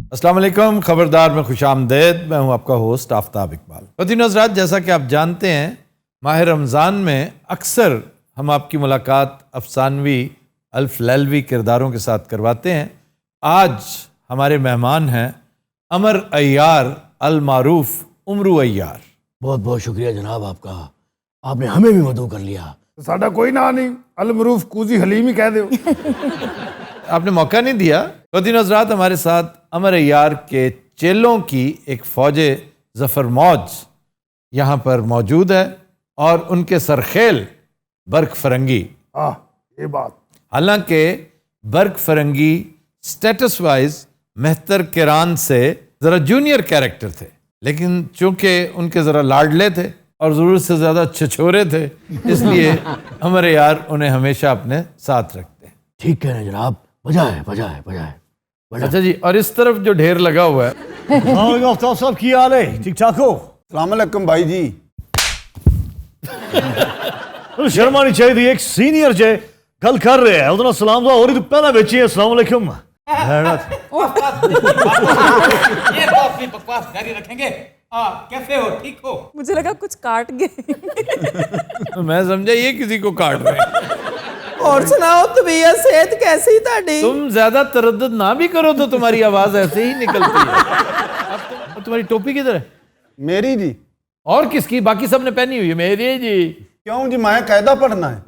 अस्सलाम वालेकुम, खबरदार में खुशामदेद। मैं हूं आपका होस्ट आफ्ताब इकबाल। ख़वातीन हज़रात, जैसा कि आप जानते हैं, माह रमज़ान में अक्सर हम आपकी मुलाकात अफसानवी अल्फ लैलवी किरदारों के साथ करवाते हैं। आज हमारे मेहमान हैं अमर अय्यार अल मारूफ उमरू अय्यार। बहुत बहुत शुक्रिया जनाब आपका, आपने हमें भी मदऊ कर लिया। साडा कोई ना नहीं, अल मरूफ कूजी हलीम ही कह दो। आपने मौका नहीं दिया। ख़वातीन हज़रात, हमारे साथ अमर अय्यार के चेलों की एक फ़ौज ज़फ़र मौज यहाँ पर मौजूद है और उनके सरखेल बर्क फरंगी। ये बात, हालांकि बर्क फरंगी स्टेटस वाइज मेहतर किरान से ज़रा जूनियर कैरेक्टर थे, लेकिन चूंकि उनके ज़रा लाडले थे और ज़रूरत से ज़्यादा छछोरे थे, इसलिए अमर अय्यार उन्हें हमेशा अपने साथ रखते हैं। ठीक कह रहे हैं जनाब, बजाए बजाए बजाए। अच्छा जी, और इस तरफ जो ढेर लगा हुआ है आफ्ताब साहब की हाल है? ठीक ठाक हो? सलाम अलैकुम भाई जी। शर्मा नहीं चाहिए, एक सीनियर जे गल कर रहे हैं उतना सलाम दुआ और ही तो पहला बेची है। अस्सलाम वालेकुम। ये तो अपनी बकवास जारी रखेंगे। कैसे हो? ठीक हो? मुझे लगा कुछ काट गए। मैं समझा ये किसी को काट रहे हैं। और सुनाओ, तबीयत सेहत कैसी ताड़ी? तुम ज्यादा तरद्दुद ना भी करो तो तुम्हारी आवाज ऐसे ही निकलती है। अब तुम्हारी टोपी किधर है? मेरी जी। और किसकी? बाकी सबने पहनी हुई है। मेरी जी। क्यों जी, मैं कायदा पढ़ना है।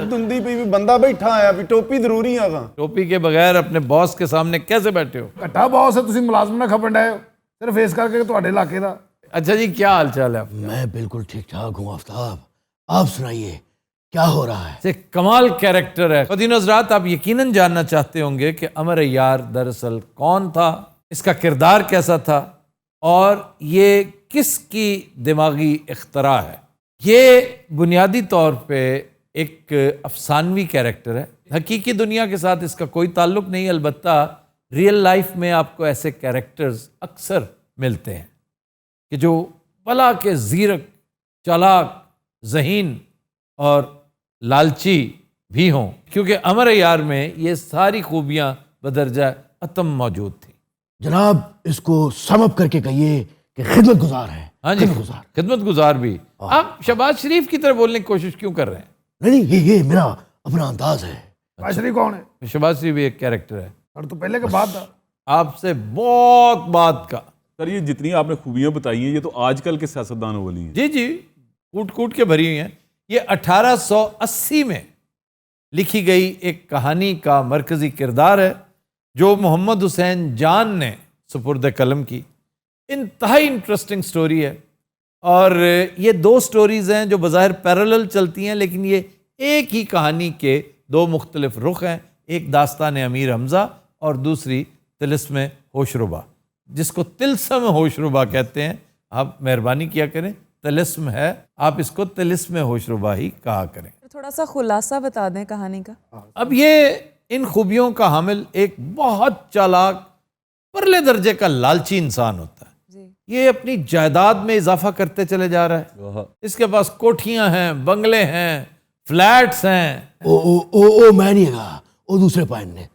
दुंदी पे भी बंदा बैठा है, अभी टोपी जरूरी है। टोपी के बगैर अपने बॉस के सामने कैसे बैठे हो? घट्टा बॉस है, तुसी मुलाजम ना खपन डे हो सिर्फ इस करके ਤੁਹਾਡੇ इलाके ਦਾ। अच्छा जी, क्या हाल चाल है आपका? मैं बिल्कुल ठीक ठाक हूँ आफ्ताब, आप सुनाइए क्या हो रहा है? से कमाल कैरेक्टर है। ख़वातीन हज़रात, आप यकीनन जानना चाहते होंगे कि अमर अय्यार दरअसल कौन था, इसका किरदार कैसा था और ये किसकी दिमागी इख्तरा है। ये बुनियादी तौर पे एक अफसानवी कैरेक्टर है। हकीकी दुनिया के साथ इसका कोई ताल्लुक नहीं, अलबत्ता रियल लाइफ में आपको ऐसे कैरेक्टर्स अक्सर मिलते हैं कि जो भला के ज़ीरक, चालाक, ज़हीन और लालची भी हों, क्योंकि अमर अय्यार में ये सारी खूबियाँ बदरजा अतम मौजूद थी। जनाब इसको समअप करके कहिए कि खिदमत गुजार है। हाँ जी, खिदमतगुजार। खिदमत गुजार भी। आप शहबाज शरीफ की तरह बोलने की कोशिश क्यों कर रहे हैं? नहीं, ये मेरा अपना अंदाज है। बाशरी कौन है? शहबाज शरीफ भी एक कैरेक्टर है। और तो पहले के बाद था। आपसे बहुत बात का। सर, ये जितनी आपने खूबियां बताई हैं ये तो आजकल के सियासतदानों वाली हैं। जी जी, कूट कूट के भरी हुई हैं। ये 1880 में लिखी गई एक कहानी का मरकजी किरदार है जो मोहम्मद हुसैन जान ने सुपुर्द कलम की। इंतहाई इंटरेस्टिंग स्टोरी है और ये दो स्टोरीज़ हैं जो बज़ाहिर पैरेलल चलती हैं, लेकिन ये एक ही कहानी के दो मुख्तलिफ रुख हैं। एक दास्तान अमीर हमज़ा और दूसरी तिलिस्म होशरुबा, जिसको तिलस्म होशरुबा कहते हैं। आप मेहरबानी किया करें, तिलिस्म है, आप इसको तिलिस्म होशरुबा ही कहा करें। थोड़ा सा खुलासा बता दें कहानी का। अब ये इन खूबियों का हामिल एक बहुत चालाक, परले दर्जे का लालची इंसान होता है। ये अपनी जायदाद में इजाफा करते चले जा रहा है। इसके पास कोठियां हैं, बंगले हैं, फ्लैट्स हैं। ओ मैं नहीं है, ओ दूसरे पाइन ने।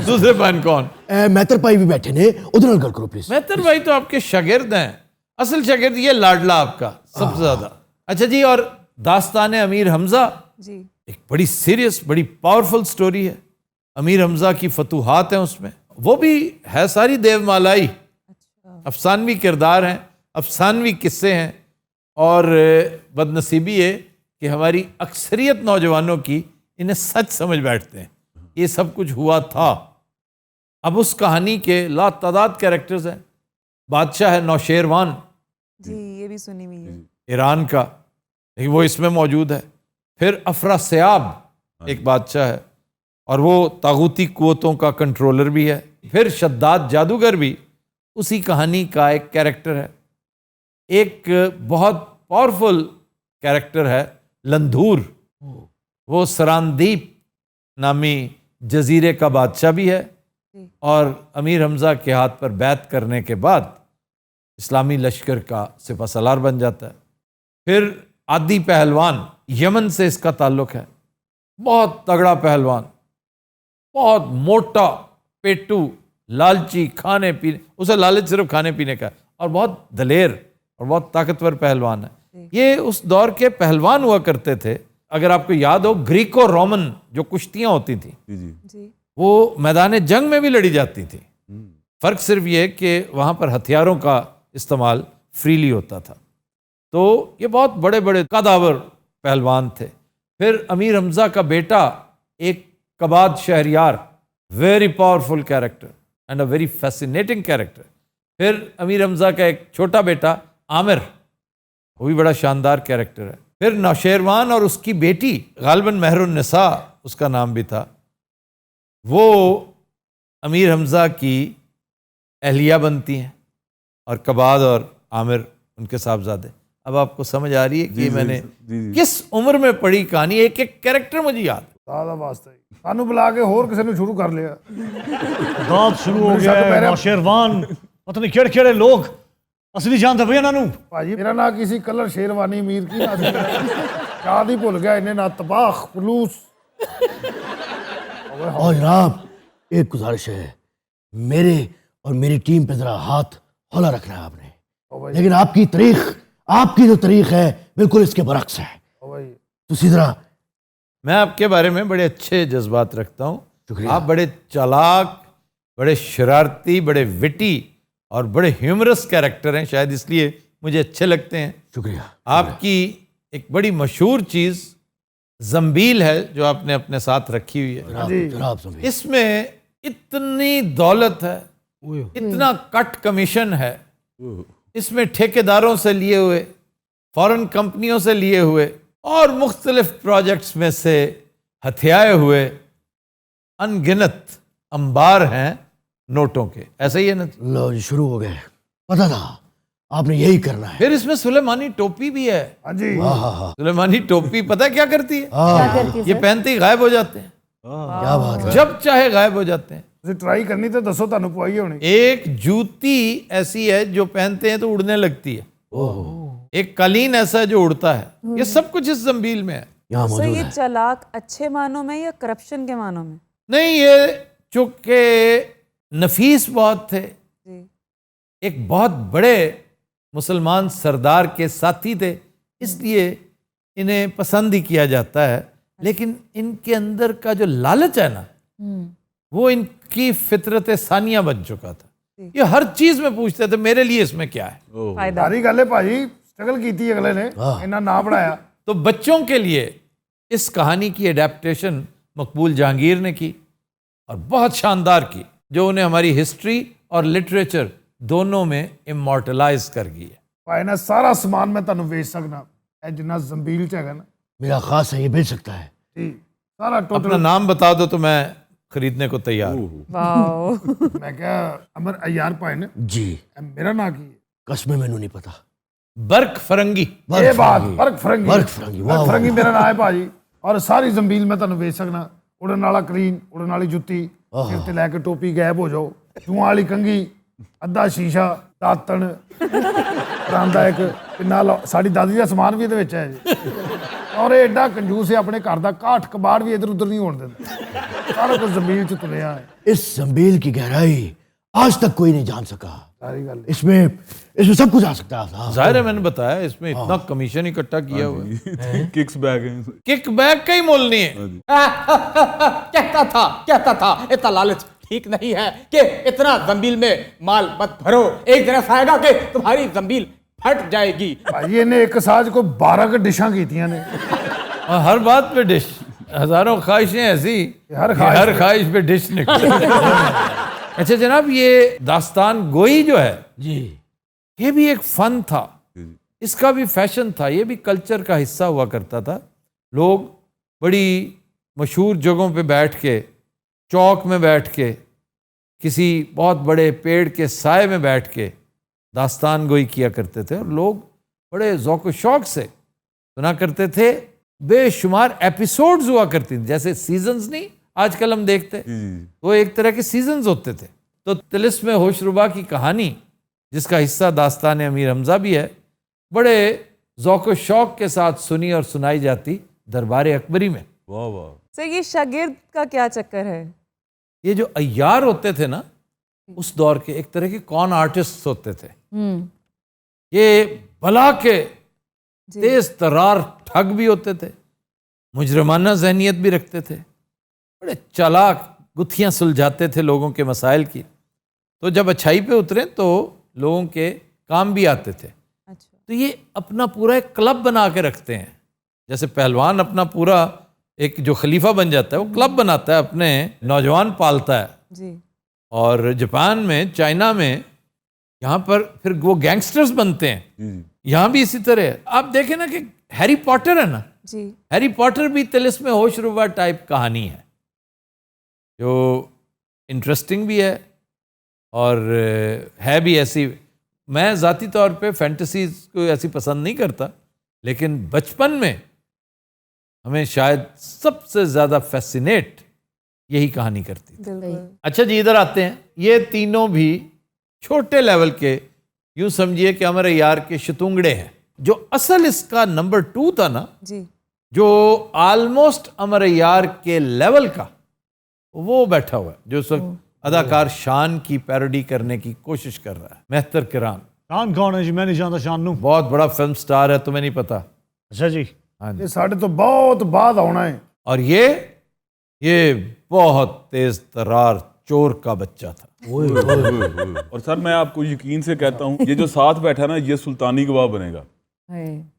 दूसरे पाइन कौन? मेहतर भाई भी बैठे ने, उधर गल करो प्लीज। मेहतर भाई तो आपके शागिर्द हैं। असल शागिर्द ये लाडला आपका सबसे ज्यादा। अच्छा जी, और दास्तान अमीर हमजा जी, एक बड़ी सीरियस, बड़ी पावरफुल स्टोरी है। अमीर हमजा की फतूहात हैं उसमें, वो भी है सारी देवमालाई। अफसानवी किरदार हैं, अफसानवी किस्से हैं और बदनसीबी है कि हमारी अक्सरियत नौजवानों की इन्हें सच समझ बैठते हैं ये सब कुछ हुआ था। अब उस कहानी के लातादाद कैरेक्टर्स हैं। बादशाह है नौशेरवान जी, ये भी सुनी हुई है, ईरान का, लेकिन वो इसमें मौजूद है। फिर अफरा सयाब एक बादशाह है और वो तागूती कुव्वतों का कंट्रोलर भी है। फिर शद्दाद जादूगर भी उसी कहानी का एक कैरेक्टर है। एक बहुत पावरफुल कैरेक्टर है लंधूर, वो सरानदीप नामी जजीरे का बादशाह भी है और अमीर हमजा के हाथ पर बैत करने के बाद इस्लामी लश्कर का सिपह सलार बन जाता है। फिर आदि पहलवान, यमन से इसका ताल्लुक है, बहुत तगड़ा पहलवान, बहुत मोटा पेटू, लालची, खाने पीने, उसे लालच सिर्फ खाने पीने का, और बहुत दलेर और बहुत ताकतवर पहलवान है। ये उस दौर के पहलवान हुआ करते थे। अगर आपको याद हो, ग्रीको रोमन जो कुश्तियां होती थी जी जी वो मैदान जंग में भी लड़ी जाती थी। फर्क सिर्फ ये कि वहाँ पर हथियारों का इस्तेमाल फ्रीली होता था। तो ये बहुत बड़े बड़े कदावर पहलवान थे। फिर अमीर हमजा का बेटा एक Qubad Shahriyar, very powerful character and a very fascinating character. फिर अमीर हमजा का एक छोटा बेटा आमिर, वो भी बड़ा शानदार कैरेक्टर है। फिर नौशेरवान और उसकी बेटी, गालिबन महरुन्निसा उसका नाम भी था, वो अमीर हमजा की अहलिया बनती हैं और कबाद और आमिर उनके साहबजादे। अब आपको समझ आ रही है कि मैंने किस उम्र में पढ़ी कहानी, एक एक कैरेक्टर मुझे याद। ਦਾਦਾ ਵਾਸਤੇ ਸਾਨੂੰ ਬੁਲਾ ਕੇ ਹੋਰ ਕਿਸੇ ਨੂੰ ਸ਼ੁਰੂ ਕਰ ਲਿਆ दाद शुरू हो गया है, नौशेरवान, पता नहीं केड़े केड़े लोग असली जानते भैया नानू। ਭਾਜੀ ਮੇਰਾ ਨਾਂ ਕੀ ਸੀ? ਕਲਰ ਸ਼ੇਰਵਾਨੀ ਅਮੀਰ ਕੀ ਨਾਂ ਸੀ ਯਾਦ ਹੀ ਭੁੱਲ ਗਿਆ ਇਹਨੇ ਨਾ ਤਬਾਖ ਫਲੂਸ। और जनाब एक गुजारिश है, मेरे और मेरी टीम पे जरा हाथ हौला रखना है आपने, लेकिन आपकी जो तारीख है बिल्कुल इसके बरक्स है। तो जरा मैं आपके बारे में बड़े अच्छे जज्बात रखता हूँ। शुक्रिया। आप बड़े चालाक, बड़े शरारती, बड़े विटी और बड़े ह्यूमरस कैरेक्टर हैं, शायद इसलिए मुझे अच्छे लगते हैं। शुक्रिया। आपकी एक बड़ी मशहूर चीज़ जंबील है जो आपने अपने साथ रखी हुई है। जनाब समझिए। इसमें इतनी दौलत है, इतना कट कमीशन है, इसमें ठेकेदारों से लिए हुए, फॉरेन कंपनियों से लिए हुए और मुख्तलिफ प्रोजेक्ट्स में से हथियाए हुए अनगिनत अंबार हैं नोटों के। ऐसा ही है ना? लो जी शुरू हो गए, पता था आपने यही करना है। फिर इसमें सुलेमानी टोपी भी है। ਹਾਂਜੀ सुलेमानी टोपी पता है क्या करती है? ये पहनते ही गायब हो जाते हैं, क्या बात है। जब चाहे गायब हो जाते हैं। ਤੁਸੀਂ ਟਰਾਈ ਕਰਨੀ ਤੇ ਦੱਸੋ ਤੁਹਾਨੂੰ ਪਵਾਈ ਹੋਣੀ। एक जूती ऐसी है जो पहनते हैं तो उड़ने लगती है, एक कालीन ऐसा है जो उड़ता है। ये सब कुछ इस जंबील में है। यहाँ सर मौजूद ये है। चालाक अच्छे मानों में या करप्शन के मानों में? नहीं, ये चूंकि नफीस बहुत थे, जी एक बहुत बड़े मुसलमान सरदार के साथी थे, इसलिए इन्हें पसंद ही किया जाता है। लेकिन इनके अंदर का जो लालच है ना, वो इनकी फितरत सानिया बन चुका था। ये हर चीज में पूछते थे मेरे लिए इसमें क्या है। फायदा ਸਾਰੀ ਗੱਲ ਹੈ ਭਾਜੀ, ਸਟਰਗਲ ਕੀਤੀ ਅਗਲੇ ਨੇ ਇੰਨਾ ਨਾਂ ਬਣਾਇਆ। तो बच्चों के लिए इस कहानी की एडेप्टेशन मकबूल जहांगीर ने की और बहुत शानदार की, जो उन्हें हमारी हिस्ट्री और लिटरेचर दोनों में इमॉर्टलाइज कर गई है। ਭਾਈ ਨਾ ਸਾਰਾ ਸਮਾਨ ਮੈਂ ਤੁਹਾਨੂੰ ਵੇਚ ਸਕਦਾ, ਇਹ ਜਿੰਨਾ ਜ਼ੰਬੀਲ ਚ ਹੈਗਾ ਨਾ मेरा खास है, ये बेच सकता है। ਜੀ ਸਾਰਾ अपना ਟੋਟਲ। नाम बता दो तो मैं खरीदने को तैयार हूँ। वाओ ਮੈਂ ਕਿਹਾ ਅਮਰ ਅਯਾਰ ਭਾਈ ਨੇ जी ਮੇਰਾ ਨਾਂ ਕੀ ਹੈ? कसमें मैनू नहीं पता। बर्क फरंगी। ਇਹ ਬਾਤ ਫਰਕ ਫਰੰਗੀ। वर्क फरंगी, वाह, वाह, ਫਰੰਗੀ ਮੇਰਾ ਨਾਂ ਹੈ ਭਾਜੀ। ਔਰ ਸਾਰੀ ਜ਼ੰਬੀਲ ਮੈਂ ਤੁਹਾਨੂੰ ਵੇਚ ਸਕਦਾ, ਉੜਨ ਵਾਲਾ ਕਲੀਨ, ਉੜਨ ਵਾਲੀ ਜੁੱਤੀ, ਸਿਰ ਤੇ ਲੈ ਕੇ ਟੋਪੀ ਗਾਇਬ ਹੋ ਜਾਓ, ਜੂਆਂ ਵਾਲੀ ਕੰਘੀ, ਅੱਧਾ ਸ਼ੀਸ਼ਾ, ਦਾਤਣ, ਪਰਾਂਦਾ ਇੱਕ ਪਿੰਨਾ, ਸਾਡੀ ਦਾਦੀ ਦਾ ਸਮਾਨ ਵੀ ਇਹਦੇ ਵਿੱਚ ਹੈ ਜੀ। ਔਰ ਇਹ ਐਡਾ ਕੰਜੂਸ ਹੈ, ਆਪਣੇ ਘਰ ਦਾ ਕਾਠ ਕਬਾੜ ਵੀ ਇਧਰ ਉਧਰ ਨਹੀਂ ਹੋਣ ਦਿੰਦਾ, ਸਾਰਾ ਕੁਝ ਜ਼ਮੀਨ 'ਚ ਤੁਲਿਆ ਹੈ। इस जंबील की गहराई आज तक कोई नहीं जान सका। ਸਾਰੀ ਗੱਲ इसमें सब कुछ आ सकता है। जाहिर है, मैंने बताया इसमें इतना कमीशन इकट्ठा किया हुआ है। किक्स बैग हैं। किक बैक का ही मोल नहीं है। कहता था इतना लालच ठीक नहीं है कि इतना जंबील में माल मत भरो, एक दिन ऐसा आएगा कि तुम्हारी जंबील फट जाएगी। ਭਾਜੀ ਇਹਨੇ ਇੱਕ ਸਾਜ को 12 ਕ ਡਿਸ਼ਾਂ ਕੀਤੀਆਂ ਨੇ। और हर बात पे डिश, हजारों ख्वाहिशें ऐसी हर कि ख्वाहिश हर ख्वाहिश पे डिश निकले। अच्छा जनाब, ये दास्तान गोई जो है जी ये भी एक फन था, इसका भी फैशन था, ये भी कल्चर का हिस्सा हुआ करता था। लोग बड़ी मशहूर जगहों पे बैठ के, चौक में बैठ के, किसी बहुत बड़े पेड़ के साए में बैठ के दास्तान गोई किया करते थे और लोग बड़े ज़ौक़ शौक़ से सुना करते थे। बेशुमार एपिसोड्स हुआ करती थी, जैसे सीजन्स नहीं आजकल हम देखते, वो एक तरह के सीजन्स होते थे। तो तिलिस्म होशरुबा की कहानी, जिसका हिस्सा दास्तान अमीर हमजा भी है, बड़े ज़ौक़ शौक़ के साथ सुनी और सुनाई जाती दरबार अकबरी में। वाह वाह। सर ये शागिर्द का क्या चक्कर है? ये जो अय्यार होते थे ना उस दौर के, एक तरह के कॉन आर्टिस्ट होते थे। ये भला के तेज तरार ठग भी होते थे, मुजरमाना जहनियत भी रखते थे, बड़े चालाक, गुत्थियां सुलझाते थे लोगों के मसाइल की। तो जब अच्छाई पे उतरे तो लोगों के काम भी आते थे। अच्छा। तो ये अपना पूरा एक क्लब बना के रखते हैं। जैसे पहलवान अपना पूरा एक जो खलीफा बन जाता है वो क्लब बनाता है, अपने नौजवान पालता है। जी। और जापान में, चाइना में, यहाँ पर फिर वो गैंगस्टर्स बनते हैं। यहाँ भी इसी तरह है। आप देखें ना कि हैरी पॉटर है ना, जी। हैरी पॉटर भी तिलिस्म होशरुबा टाइप कहानी है, जो इंटरेस्टिंग भी है और है भी ऐसी। मैं ज़ाती तौर पे फैंटेसीज को ऐसी पसंद नहीं करता, लेकिन बचपन में हमें शायद सबसे ज़्यादा फैसिनेट यही कहानी करती थी। बिल्कुल। अच्छा जी, इधर आते हैं। ये तीनों भी छोटे लेवल के, यूं समझिए कि अमर यार के शतुंगड़े हैं। जो असल इसका नंबर 2 था ना, जी। जो ऑलमोस्ट अमर यार के लेवल का, वो बैठा हुआ है, जो उस वक्त अदाकार शान की पैरोडी करने की कोशिश कर रहा है। मेहतर किराम। शान कौन है जी? मैं नहीं जानता शान नू। बहुत बड़ा फिल्म स्टार है, तुम्हें नहीं पता? अच्छा जी। हाँ जी। ये साढ़े तो बहुत बाद आना है। और ये बहुत तेज तरार चोर का बच्चा था। और सर मैं आपको यकीन से कहता हूँ, ये जो साथ बैठा ना, ये सुल्तानी गवाह बनेगा।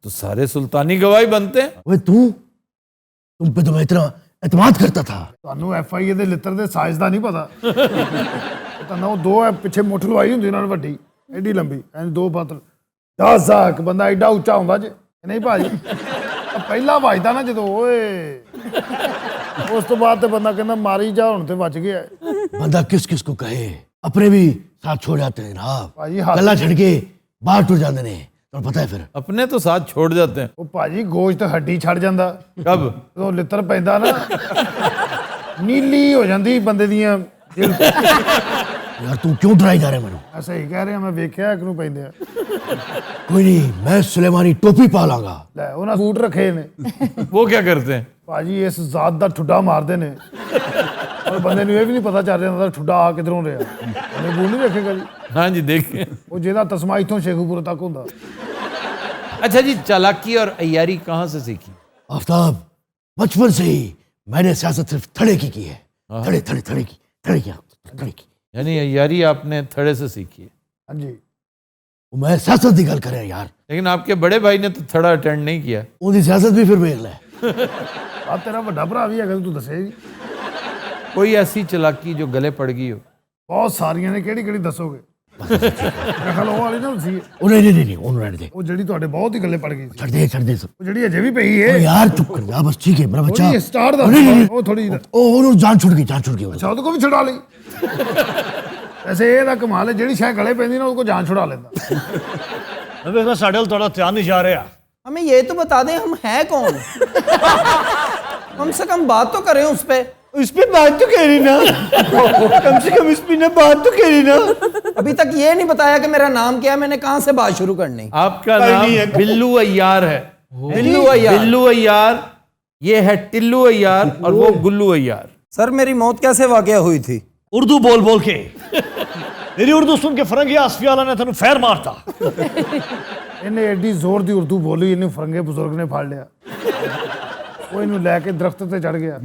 तो सारे सुल्तानी गवाही बनते हैं। ओए तुम पे तो मैं इतना एतमाद करता था। ਤੁਹਾਨੂੰ FIA ਦੇ ਲਿੱਤਰ ਦੇ ਸਾਈਜ਼ ਦਾ ਨਹੀਂ ਪਤਾ। ਤਾਂ ਨਾ ਉਹ ਦੋ ਹੈ ਪਿੱਛੇ ਮੁੱਠ ਲਵਾਈ ਹੁੰਦੀ ਨਾਲ ਵੱਡੀ, ਐਡੀ ਲੰਬੀ, ਐਂ ਦੋ ਪਾਤਲ। 10 ਸਾਕ ਬੰਦਾ ਐਡਾ ਉੱਚਾ ਹੁੰਦਾ ਜੇ, ਨਹੀਂ ਭਾਜੀ? ਪਹਿਲਾ ਵੱਜਦਾ ਨਾ ਜਦੋਂ, ਓਏ ਉਸ ਤੋਂ ਬਾਅਦ ਤੇ ਬੰਦਾ ਕਹਿੰਦਾ ਮਾਰੀ ਜਾ, ਹੁਣ ਤੇ ਬਚ ਗਿਆ। बंदा किस किस को कहे, अपने भी साथ छोड़ जाते हैं ना। भाई हाथ- गला छड़ के बाहर टुर जाते ने, तो पता है फिर। अपने तो साथ छोड़ जाते हैं। ਉਹ ਭਾਜੀ ਗੋਸ਼ਤ ਹੱਡੀ ਛੱਡ ਜਾਂਦਾ कब? ਜਦੋਂ ਲਿੱਤਰ ਪੈਂਦਾ ਨਾ, ਨੀਲੀ ਹੋ ਜਾਂਦੀ ਬੰਦੇ ਦੀਆਂ ਦਿਲ ਤੇ। यार तू क्यों डराई जा रहे मैनू? ਐਸਾ ਹੀ ਕਹਿ ਰਿਹਾ, ਮੈਂ ਵੇਖਿਆ ਇੱਕ ਨੂੰ ਪੈਂਦੇ ਆ। कोई नहीं, मैं सुलेमानी टोपी पा लांगा। ਲੈ ਉਹਨਾਂ ਸੂਟ ਰੱਖੇ ਨੇ वो क्या करते हैं? ਭਾਜੀ, ਇਸ ਜ਼ਾਤ ਦਾ ਠੁੱਡਾ ਮਾਰਦੇ ਨੇ। ਔਰ ਬੰਦੇ ਨੂੰ ਇਹ ਵੀ ਨਹੀਂ ਪਤਾ ਚੱਲ ਰਿਹਾ ਉਹਦਾ ਠੁੱਡਾ ਆ ਕਿਧਰੋਂ ਰਿਹਾ। ਉਹਨੇ ਬੂਲ ਨਹੀਂ ਵੇਖੇਗਾ ਜੀ, हाँ जी, देखिए। ਉਹ ਜਿਹਦਾ ਤਸਮਾ ਇੱਥੋਂ ਸ਼ੇਖੂਪੁਰ ਤੱਕ ਹੁੰਦਾ। अच्छा जी, चालाकी और अय्यारी कहाँ से सीखी? आफ्ताब, बचपन से ही मैंने सियासत सिर्फ थड़े की है। थड़े थड़े थड़े की, थड़े की। यानी अय्यारी आपने थड़े से सीखी है। ਹਾਂਜੀ, वो मैं सियासत की गल कर रहा यार। लेकिन आपके बड़े भाई ने तो थड़ा अटेंड नहीं किया। उनकी सियासत भी फिर वेख ले। ਆ ਤੇਰਾ ਵੱਡਾ ਭਰਾ ਵੀ ਹੈਗਾ, ਤੂੰ ਦੱਸੇ ਜੀ। कोई ऐसी चालाकी जो गले पड़ गई हो? ਬਹੁਤ ਸਾਰੀਆਂ ਨੇ, ਕਿਹੜੀ ਕਿਹੜੀ ਦੱਸੋਗੇ? ਨਕਲ ਉਹ ਵਾਲੀ ਨਾ ਸੀ, ओ नहीं उन्होंने रहने दे। ਉਹ ਜਿਹੜੀ ਤੁਹਾਡੇ ਬਹੁਤ ਹੀ ਗੱਲੇ ਪੜ ਗਈ ਸੀ, छड़ दे सब। ਉਹ ਜਿਹੜੀ ਅਜੇ ਵੀ ਪਈ ओ ਏ। यार चुप कर जा बस, ठीक है मेरा बच्चा। ਉਹਦੀ ਸਟਾਰਟ ਦਾ नहीं, ਉਹ ਥੋੜੀ ਜਿਹੀ। ओ उन्होंने जान छुड़ गई ਅੱਛਾ, ਉਹਦੇ ਕੋ ਵੀ ਛੁਡਾ ਲਈ। ਐਸੇ ਇਹਦਾ ਕਮਾਲ ਹੈ, ਜਿਹੜੀ ਸ਼ਾਇਦ ਗਲੇ ਪੈਂਦੀ ਨਾ ਉਹਦੇ ਕੋ ਜਾਨ ਛੁਡਾ ਲੈਂਦਾ। मैं देखना साढ़े वाल थोड़ा ध्यान नहीं जा रहा। हमें ये तो बता दें हम हैं कौन। कम से कम बात तो करें उस पे। इस पे बात तो कह रही ना, कम से कम इस पे ना बात तो कह रही ना। अभी तक ये नहीं बताया कि मेरा नाम क्या है, मैंने कहाँ से बात शुरू करनी। आपका नहीं नाम है। बिल्लू अय्यार है। बिल्लू अय्यार। बिल्लू अय्यार, ये है टिल्लू अय्यार और वो गुल्लू अय्यार। सर मेरी मौत कैसे वाकया हुई थी? उर्दू बोल बोल के मेरी उर्दू सुन के फरंगी आसफी वाला ने तेन फैर मारता। ਇਹਨੇ ਐਡੀ ਜ਼ੋਰ ਦੀ ਉਰਦੂ ਬੋਲੀ, ਇਹਨੂੰ ਫਰੰਗੇ ਬਜ਼ੁਰਗ ਨੇ ਫੜ ਲਿਆ। ਉਹ ਇਹਨੂੰ ਲੈ ਕੇ ਦਰਖਤ ਤੇ ਚੜ ਗਿਆ।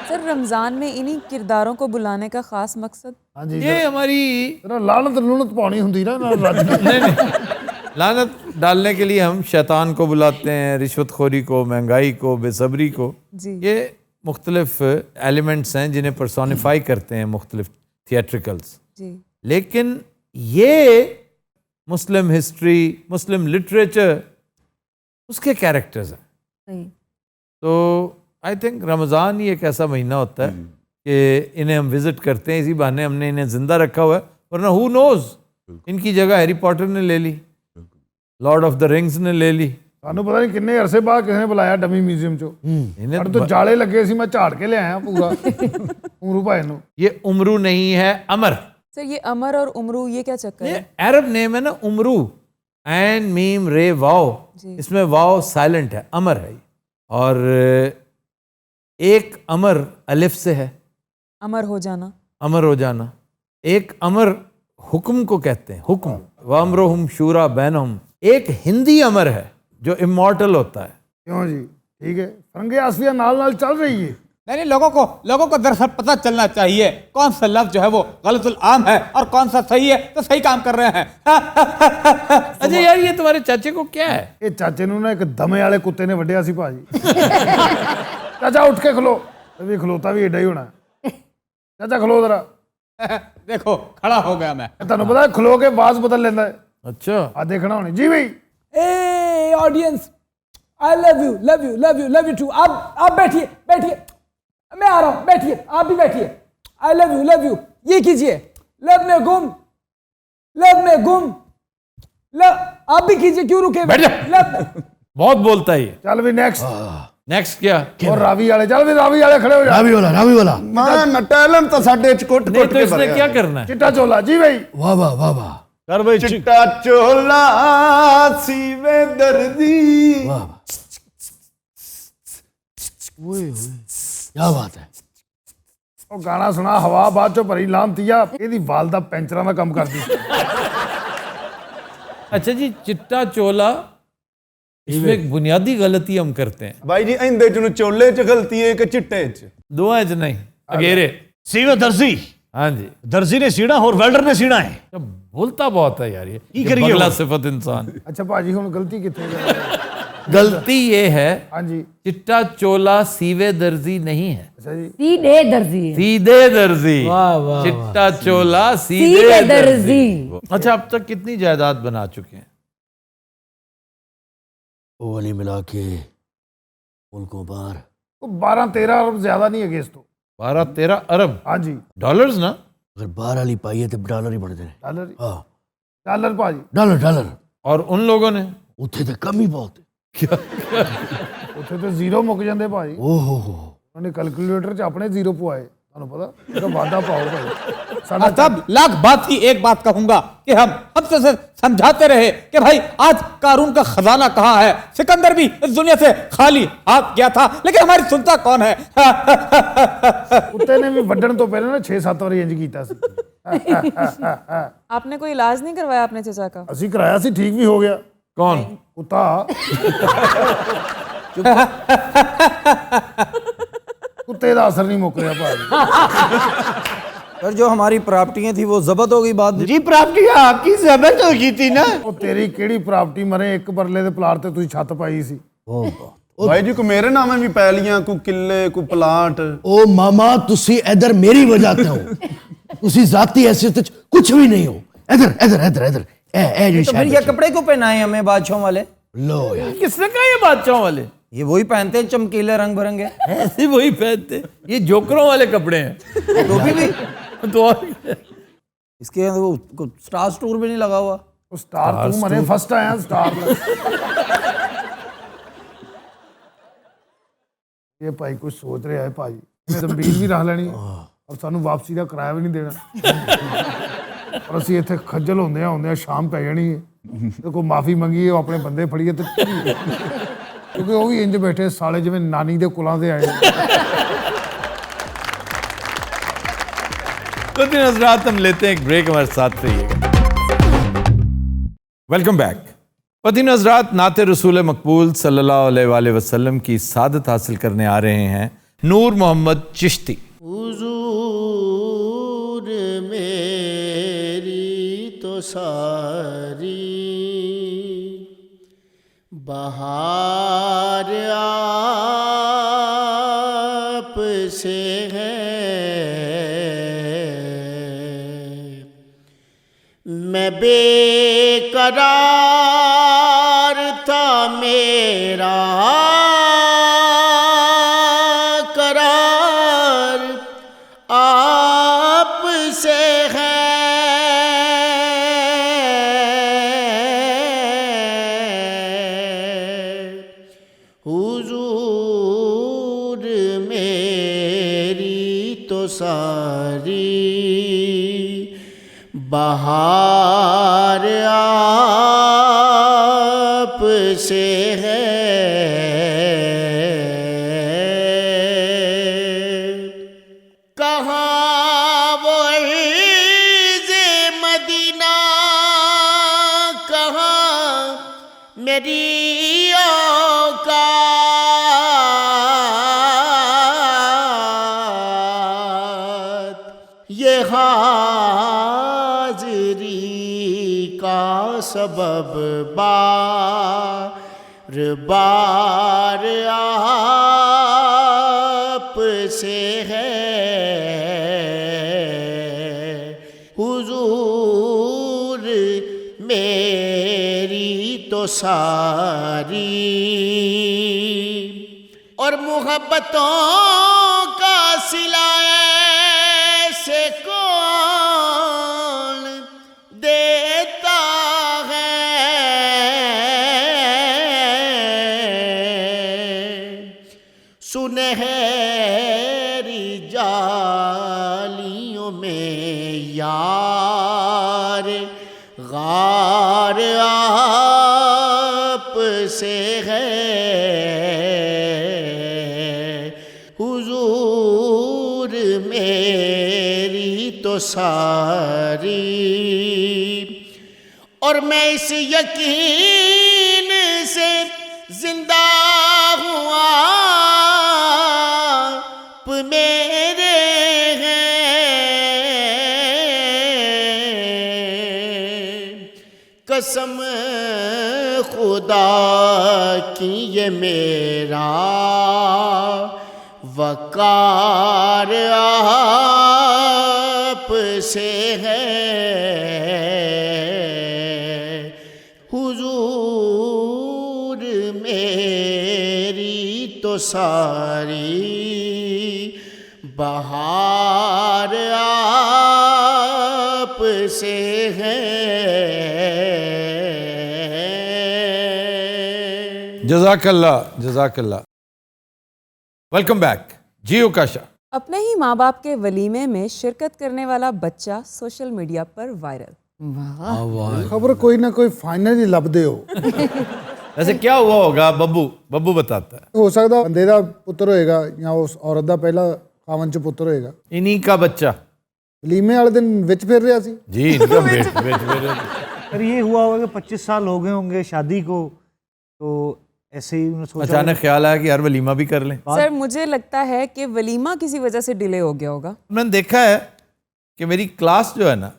सर रमज़ान में इन्हीं किरदारों को बुलाने का ख़ास मकसद? ਹਾਂਜੀ, ये हमारी ਤੇਰਾ ਲਾਨਤ ਲੂਨਤ ਪਾਉਣੀ ਹੁੰਦੀ ਨਾ ਨਾਲ ਰੱਜ ਕੇ। नहीं, लानत डालने के लिए हम शैतान को बुलाते हैं, रिश्वतखोरी को, महंगाई को, बेसब्री को। जी। ये मुख्तलिफ एलिमेंट्स हैं जिन्हें पर्सोनिफाई करते हैं मुख्तलिफ थिएट्रिकल्स। जी। लेकिन ये मुस्लिम हिस्ट्री, मुस्लिम लिटरेचर, उसके कैरेक्टर्स हैं। सही। तो आई थिंक रमज़ान ही एक ऐसा महीना होता है कि इन्हें हम विज़िट करते हैं, इसी बहाने हमने इन्हें ज़िंदा रखा हुआ है। वरना हु नोज़, इनकी जगह हैरी पॉटर ने ले ली, लॉर्ड ऑफ द रिंग्स ने ले ली। ਸਾਨੂੰ ਪਤਾ ਨਹੀਂ ਕਿੰਨੇ ਅਰਸੇ ਬਾਅਦ ਕਿਸੇ ਨੇ ਬੁਲਾਇਆ ਡਮੀ ਮਿਊਜ਼ੀਅਮ ਚੋਂ। इन्हें ਸਾਡੇ ਤੋਂ ਜਾਲੇ ਲੱਗੇ ਸੀ, ਮੈਂ ਝਾੜ ਕੇ ਲਿਆਇਆ ਪੂਰਾ ਉਮਰੂ ਭਾਈ ਨੂੰ। ये उमरू नहीं है, अमर। सर ये अमर और उमरू ये क्या चक्कर ये है? अरब नेम है ना, उमरू। एन मीम रे वाओ, जी। इसमें वाओ साइलेंट है, अमर है। और एक अमर अलिफ से है, अमर हो जाना। अमर हो जाना। एक अमर हुक्म को कहते हैं, हुक्म, वअम्रुहुम शूरा बैनहुम। एक हिंदी अमर है जो इमॉर्टल होता है। क्यों जी? ठीक है, फरंगे आसफिया नाल नाल चल रही है। नहीं, लोगों को दरअसल पता चलना चाहिए कौन सा लफ्ज जो है वो गलतुल आम है और कौन सा सही है, तो सही काम कर रहे हैं। अच्छा यार, ये तुम्हारे चाचे को क्या है? ਇਹ ਚਾਚੇ ਨੂੰ ਨਾ ਇੱਕ ਦਮੇ ਵਾਲੇ ਕੁੱਤੇ ਨੇ ਵੱਢਿਆ ਸੀ ਭਾਜੀ। ਚਾਚਾ ਉੱਠ ਕੇ ਖਲੋ, ਇਹ ਵੀ ਖਲੋਤਾ ਵੀ ਏਡਾ ਹੀ ਹੋਣਾ। ਚਾਚਾ ਖਲੋ ਜ਼ਰਾ। देखो खड़ा हो गया मैं। ਤੁਹਾਨੂੰ ਪਤਾ ਖਲੋ ਕੇ ਆਵਾਜ਼ ਬਦਲ ਲੈਂਦਾ ਹੈ। अच्छा, ਆ देखना होने जी भाई। ए audience, I love you love you love you love you too. आप बैठिए बैठिए, मैं आ रहा हूं, बैठिए, आप भी बैठिए। आई लव यू, ये कीजिए, लव में गुम, लव, आप भी कीजिए, क्यों रुके? बैठ जा। लव बहुत बोलता है ये। ਚੱਲ ਵੀ ਨੈਕਸਟ। नेक्स्ट क्या? और रावी वाले, चल भी रावी वाले खड़े हो जा। रावी वाला ਮੈਂ ਟੈਲੈਂਟ ਤਾਂ ਸਾਡੇ ਚ ਕੁੱਟ नहीं ਕੁੱਟ तो के इसने भरिया क्या करना है? चिट्टा चोला जी भाई। वाह वाह वाह वाह कर भाई चिट्टा चोला सीवे दर्दी। वाह क्या बात है। ਉਹ ਗਾਣਾ ਸੁਣਾ ਹਵਾ ਬਾਅਦ ਚੋਂ ਭਰੀ ਲਾਂਤੀਆ, ਇਹਦੀ ਵਾਲਦਾ ਪੈਂਚਰਾਂ ਦਾ ਕੰਮ ਕਰਦੀ ਸੀ। अच्छा जी, चिट्टा चोला, इसमें एक बुनियादी गलती हम करते हैं। ਬਾਈ ਜੀ ਇਹਦੇ ਚ ਨੂੰ ਚੋਲੇ ਚ ਗਲਤੀ ਹੈ ਕਿ ਚਿੱਟੇ ਚ? दुआ च नहीं, अगेरे। सीवे दर्जी, हाँ जी। दर्जी ने सीना और वेल्डर ने सीना है। तो बोलता बहुत है यार ये करिए बगला वो। सिफत इंसान। ਅੱਛਾ ਭਾਜੀ ਹੁਣ ਗਲਤੀ ਕਿੱਥੇ ਗਈ? गलती ये है, ਹਾਂਜੀ चिट्टा चोला सीवे दर्जी नहीं है, ਅੱਛਾ जी। सीधे दर्जी है। सीधे दर्जी। वाह, वाह, चिट्टा चोला सीधे सीधे दर्जी। दर्जी। अच्छा, अब तक कितनी जायदाद बना चुके हैं? वो वाली मिला के मुल्कों पार। ਉਹ 12-13 अरब ज्यादा नहीं है ਇਸ ਤੋਂ। 12-13 अरब ਹਾਂਜੀ डॉलर्स ना? अगर 12 वाली पाई है तो डॉलर ही बढ़ते हैं। ਡਾਲਰ हाँ ਡਾਲਰ ਭਾਜੀ। डॉलर और उन लोगों ने उत्थे तो कम ही बहुत है। ਉੱਥੇ ਤੇ ਜ਼ੀਰੋ ਮੁੱਕ ਜਾਂਦੇ ਭਾਜੀ। ओहो ਉਹਨੇ ਕੈਲਕੂਲੇਟਰ 'ਚ ਆਪਣੇ ਜ਼ੀਰੋ ਪਵਾਏ। ਤੁਹਾਨੂੰ ਪਤਾ ਇਹਦਾ ਵਾਧਾ ਪਾਓ भाई। साढ़ा तब लाख बात ही एक बात कहूंगा कि हम से समझाते रहे कि भाई आज कारून का खजाना कहाँ है। सिकंदर भी इस दुनिया से खाली हाथ गया था, लेकिन हमारी सुनता कौन है। कुत्ते ने भी ਵੱਢਣ ਤੋਂ ਪਹਿਲਾਂ ਨਾ 6-7 ਵਾਰੀ ਇੰਜ ਕੀਤਾ ਸੀ। आपने कोई इलाज नहीं करवाया अपने चचा का? ਅਸੀਂ ਕਰਾਇਆ ਸੀ, ਠੀਕ ਵੀ ਹੋ ਗਿਆ। कौन? कुत्ता कुत्ते ਦਾ ਅਸਰ ਨਹੀਂ ਮੁੱਕ ਰਿਹਾ ਭਾਜੀ। सर जो हमारी प्रॉपर्टियां थी वो जब्त हो गई बाद में। जी प्राप्ति आपकी जबत होगी थी ना। ਉਹ ਤੇਰੀ ਕਿਹੜੀ ਪ੍ਰਾਪਰਟੀ ਮਰੇ, ਇੱਕ ਬਰਲੇ ਦੇ ਪਲਾਟ ਤੇ ਤੁਸੀਂ ਛੱਤ ਪਾਈ ਸੀ। ਬਾਈ ਜੀ ਕੋ ਮੇਰੇ ਨਾਮੇ ਵੀ ਪੈ ਲੀਆਂ, ਕੋ ਕਿੱਲੇ ਕੋ ਪਲਾਟ। ओ मामा तुसी इधर मेरी वजह ते हो। तुसी जाती हैसियत च कुछ भी नहीं हो। इधर इधर इधर इधर ए जी तो फिर ये कपड़े क्यों पहनाए हमें बादशाहों वाले? लो यार किसने कहा ये बादशाहों वाले? ये वही पहनते हैं चमकीले रंग बिरंगे। ऐसे वही पहनते, ये जोकरों वाले कपड़े हैं। टोपी भी तो और क्या? इसके वो स्टार स्टोर भी नहीं लगा हुआ। ਉਹ ਸਟਾਰ ਤੂੰ ਮਰੇ ਫਸਟ ਆਇਆ ਸਟਾਰ। ਇਹ ਭਾਈ ਕੁਝ ਸੋਚ ਰਿਹਾ ਹੈ ਭਾਜੀ। ਇਹਨੇ ਜ਼ਮੀਨ ਵੀ ਰੱਖ ਲੈਣੀ ਔਰ ਸਾਨੂੰ ਵਾਪਸੀ ਦਾ ਕਿਰਾਇਆ ਵੀ ਨਹੀਂ ਦੇਣਾ। ਔਰ ਅਸੀਂ ਇੱਥੇ ਖੱਜਲ ਹੁੰਦੇ ਆ ਸ਼ਾਮ ਪੈ ਜਾਣੀ ਹੈ ਤੇ ਕੋਈ ਮਾਫੀ ਮੰਗੀਏ, ਉਹ ਆਪਣੇ ਬੰਦੇ ਫੜੀਏ ਤੇ ਕਿਉਂਕਿ ਉਹ ਵੀ ਇੰਜ ਬੈਠੇ ਸਾਲੇ ਜਿਵੇਂ ਨਾਨੀ ਦੇ ਕੁਲਾਂ ਦੇ ਆਏ। तो दिन हजरात, हम लेते हैं एक ब्रेक, हमारे साथ रहिएगा। Welcome back. पतिन हजरात, नाते रसूल मकबूल सल्लल्लाहु अलैहि वसल्लम की सादत हासिल करने आ रहे हैं नूर मोहम्मद चिश्ती। हुजूर मेरी तो सारी बहार आप से है। मैं बेकरार था, मेरा करार आप से है। हुजूर मेरी तो सारी बहार आप से है। कहाँ मेरी औकात ये हाज़री का सबब बार बार आप से है हुजूर मेरी तो सारी और मोहब्बतों का सिला ऐसे कौन देता सुनहरी जालियों में यार गार आप से है हुजूर मेरी तो सारी और मैं इस यकीन से जिंदा हुआ आप मेरे हैं कसम खुदा की ये मेरा वकार आप से है हुजूर मेरी तो सारी बहार आप से है जज़ाकल्लाह। वेलकम बैक जी उकाशा। अपने ही माँ बाप के वलीमे में शिरकत करने वाला बच्चा सोशल मीडिया पर वायरल। खबर कोई ना कोई फाइनल ही लभदे हो वैसे क्या हुआ होगा? बब्बू बताता है। हो सकता बंदे दा पुੱਤਰ ਹੋਏਗਾ ਜਾਂ ਉਸ ਔਰਤ ਦਾ ਪਹਿਲਾ ਖਾਵਨ ਚ ਪੁੱਤਰ ਹੋਏਗਾ इन्हीं का बच्चा ਲੀਮੇ ਵਾਲੇ ਦਿਨ ਵਿੱਚ ਫਿਰ ਰਿਹਾ ਸੀ जी इनका बेट पर ये हुआ होगा कि 25 साल हो गए होंगे शादी को, तो ऐसे ही उन्होंने सोचा अचानक ख्याल आया कि यार वलीमा भी कर लें। सर मुझे लगता है कि वलीमा किसी वजह से डिले हो गया होगा। मैंने देखा है कि मेरी क्लास जो है ना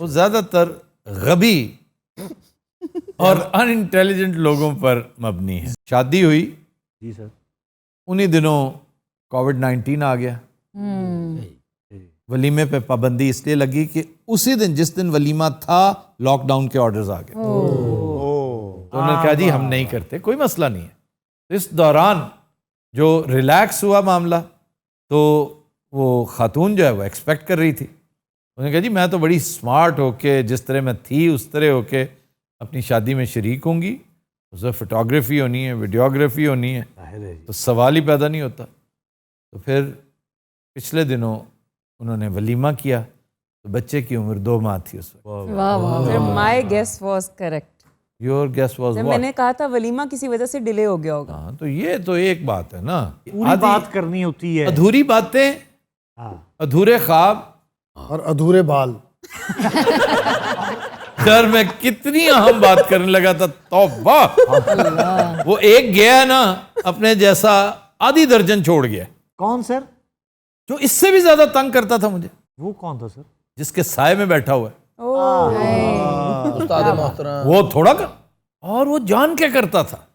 वो ज़्यादातर गबी और अनइंटेलिजेंट लोगों पर मबनी है। शादी हुई जी सर, उन्हीं दिनों कोविड-19 आ गया। वलीमे पे पाबंदी इसलिए लगी कि उसी दिन जिस दिन वलीमा था लॉकडाउन के ऑर्डर्स आ गए। तो उन्होंने कहा जी हम नहीं करते, कोई मसला नहीं है। तो इस दौरान जो रिलैक्स हुआ मामला, तो वो खातून जो है वो एक्सपेक्ट कर रही थी। उन्होंने कहा जी मैं तो बड़ी स्मार्ट होके जिस तरह मैं थी उस तरह होके अपनी शादी में शरीक होंगी, उसमें फ़ोटोग्राफी होनी है, वीडियोग्राफी होनी है, तो सवाल ही पैदा नहीं होता। तो फिर पिछले दिनों उन्होंने वलीमा किया, तो बच्चे की उम्र 2 माह थी उस वक्त। Sir my guess was correct. Your guess was what? मैंने कहा था वलीमा किसी वजह से डिले हो गया होगा। हाँ, तो ये तो एक बात है ना, पूरी बात करनी होती है। अधूरी बातें, अधूरे ख्वाब और अधूरे बाल। सर मैं कितनी अहम बात करने लगा था, तौबा। वो एक गया ना अपने जैसा आधी दर्जन छोड़ गया। कौन सर? जो इससे भी ज्यादा तंग करता था मुझे। वो कौन था सर? जिसके साय में बैठा हुआ है। उस्ताद मोहतरम वो थोड़ा कर, और वो जान क्या करता था,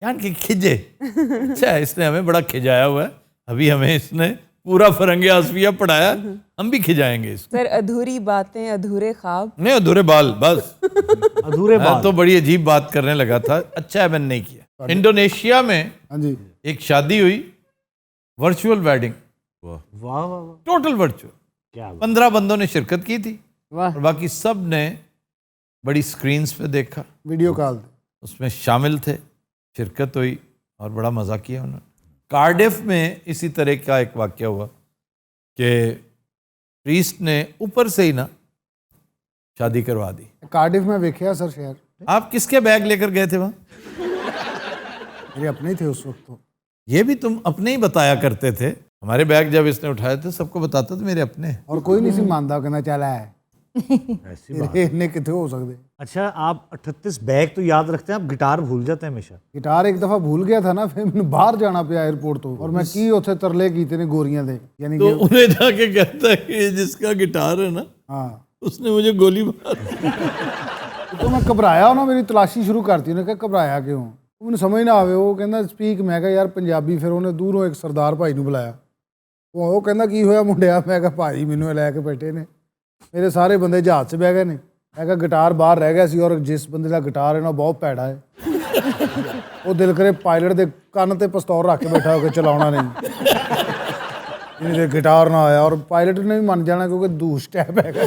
जान के खिजे। अच्छा इसने हमें बड़ा खिजाया हुआ है, अभी हमें इसने पूरा फरंगे आसफिया पढ़ाया, हम भी खिजाएंगे इसको। सर अधूरी बातें, अधूरे ख्वाब, नहीं अधूरे बाल बस। अधूरे बाल तो बड़ी अजीब बात करने लगा था। अच्छा है मैंने नहीं किया। इंडोनेशिया में हाँ जी एक शादी हुई, वर्चुअल वेडिंग, वाह वाह वाह, टोटल वर्चुअल। क्या बात। 15 बंदों ने शिरकत की थी वाह। और बाकी सब ने बड़ी स्क्रीन्स पे देखा, वीडियो कॉल उसमें शामिल थे, शिरकत हुई और बड़ा मज़ा किया उन्होंने। कार्डिफ में इसी तरह का एक वाक़या हुआ कि प्रीस्ट ने ऊपर से ही ना शादी करवा दी। कार्डिफ में वेखिया सर शहर। आप किसके बैग लेकर गए थे वहाँ? मेरे अपने ही थे उस वक्त। तो ये भी तुम अपने ही बताया करते थे। हमारे बैग जब इसने उठाए थे सबको बताता था मेरे अपने। और कोई नहीं सी मानता, कहना चला है ऐसी बात। इन्ने कितने हो सकते। अच्छा, आप 38 बैग तो याद रखते हैं, आप गिटार भूल जाते हैं हमेशा। गिटार एक दफा भूल गया था ना, फिर मैंने बाहर जाना पिया एयरपोर्ट तो, और मैं की उत्थे तरले कीते ने गोरियां दे, यानी तो कि उन्हें जाके कहता है कि जिसका गिटार है ना, हाँ उसने मुझे गोली मार दी। तो मैं घबराया, उन्होंने मेरी तलाशी शुरू करती, उन्हें कहा घबराया क्यों, ਮੈਨੂੰ ਸਮਝ ਨਾ ਆਵੇ। ਉਹ ਕਹਿੰਦਾ ਸਪੀਕ, ਮੈਂ ਕਿਹਾ ਯਾਰ ਪੰਜਾਬੀ। ਫਿਰ ਉਹਨੇ ਦੂਰੋਂ ਇੱਕ ਸਰਦਾਰ ਭਾਈ ਨੂੰ ਬੁਲਾਇਆ, ਉਹ ਕਹਿੰਦਾ ਕੀ ਹੋਇਆ ਮੁੰਡਿਆ। ਮੈਂ ਕਿਹਾ ਭਾਈ ਮੈਨੂੰ ਇਹ ਲੈ ਕੇ ਬੈਠੇ ਨੇ, ਮੇਰੇ ਸਾਰੇ ਬੰਦੇ ਜਹਾਜ਼ 'ਚ ਬਹਿ ਗਏ ਨੇ। ਮੈਂ ਕਿਹਾ ਗਿਟਾਰ ਬਾਹਰ ਰਹਿ ਗਿਆ ਸੀ, ਔਰ ਜਿਸ ਬੰਦੇ ਦਾ ਗਿਟਾਰ ਹੈ ਨਾ ਬਹੁਤ ਭੈੜਾ ਹੈ, ਉਹ ਦਿਲ ਕਰੇ ਪਾਇਲਟ ਦੇ ਕੰਨ ਤੇ ਪਿਸਤੌਲ ਰੱਖ ਕੇ ਬੈਠਾ ਹੋ ਕੇ ਚਲਾਉਣਾ ਨਹੀਂ, ਇਹਦੇ ਗਿਟਾਰ ਨਾ ਆਇਆ। ਔਰ ਪਾਇਲਟ ਨੇ ਵੀ ਮੰਨ ਜਾਣਾ ਕਿਉਂਕਿ ਦੂਸ ਟੈਪ ਹੈਗਾ।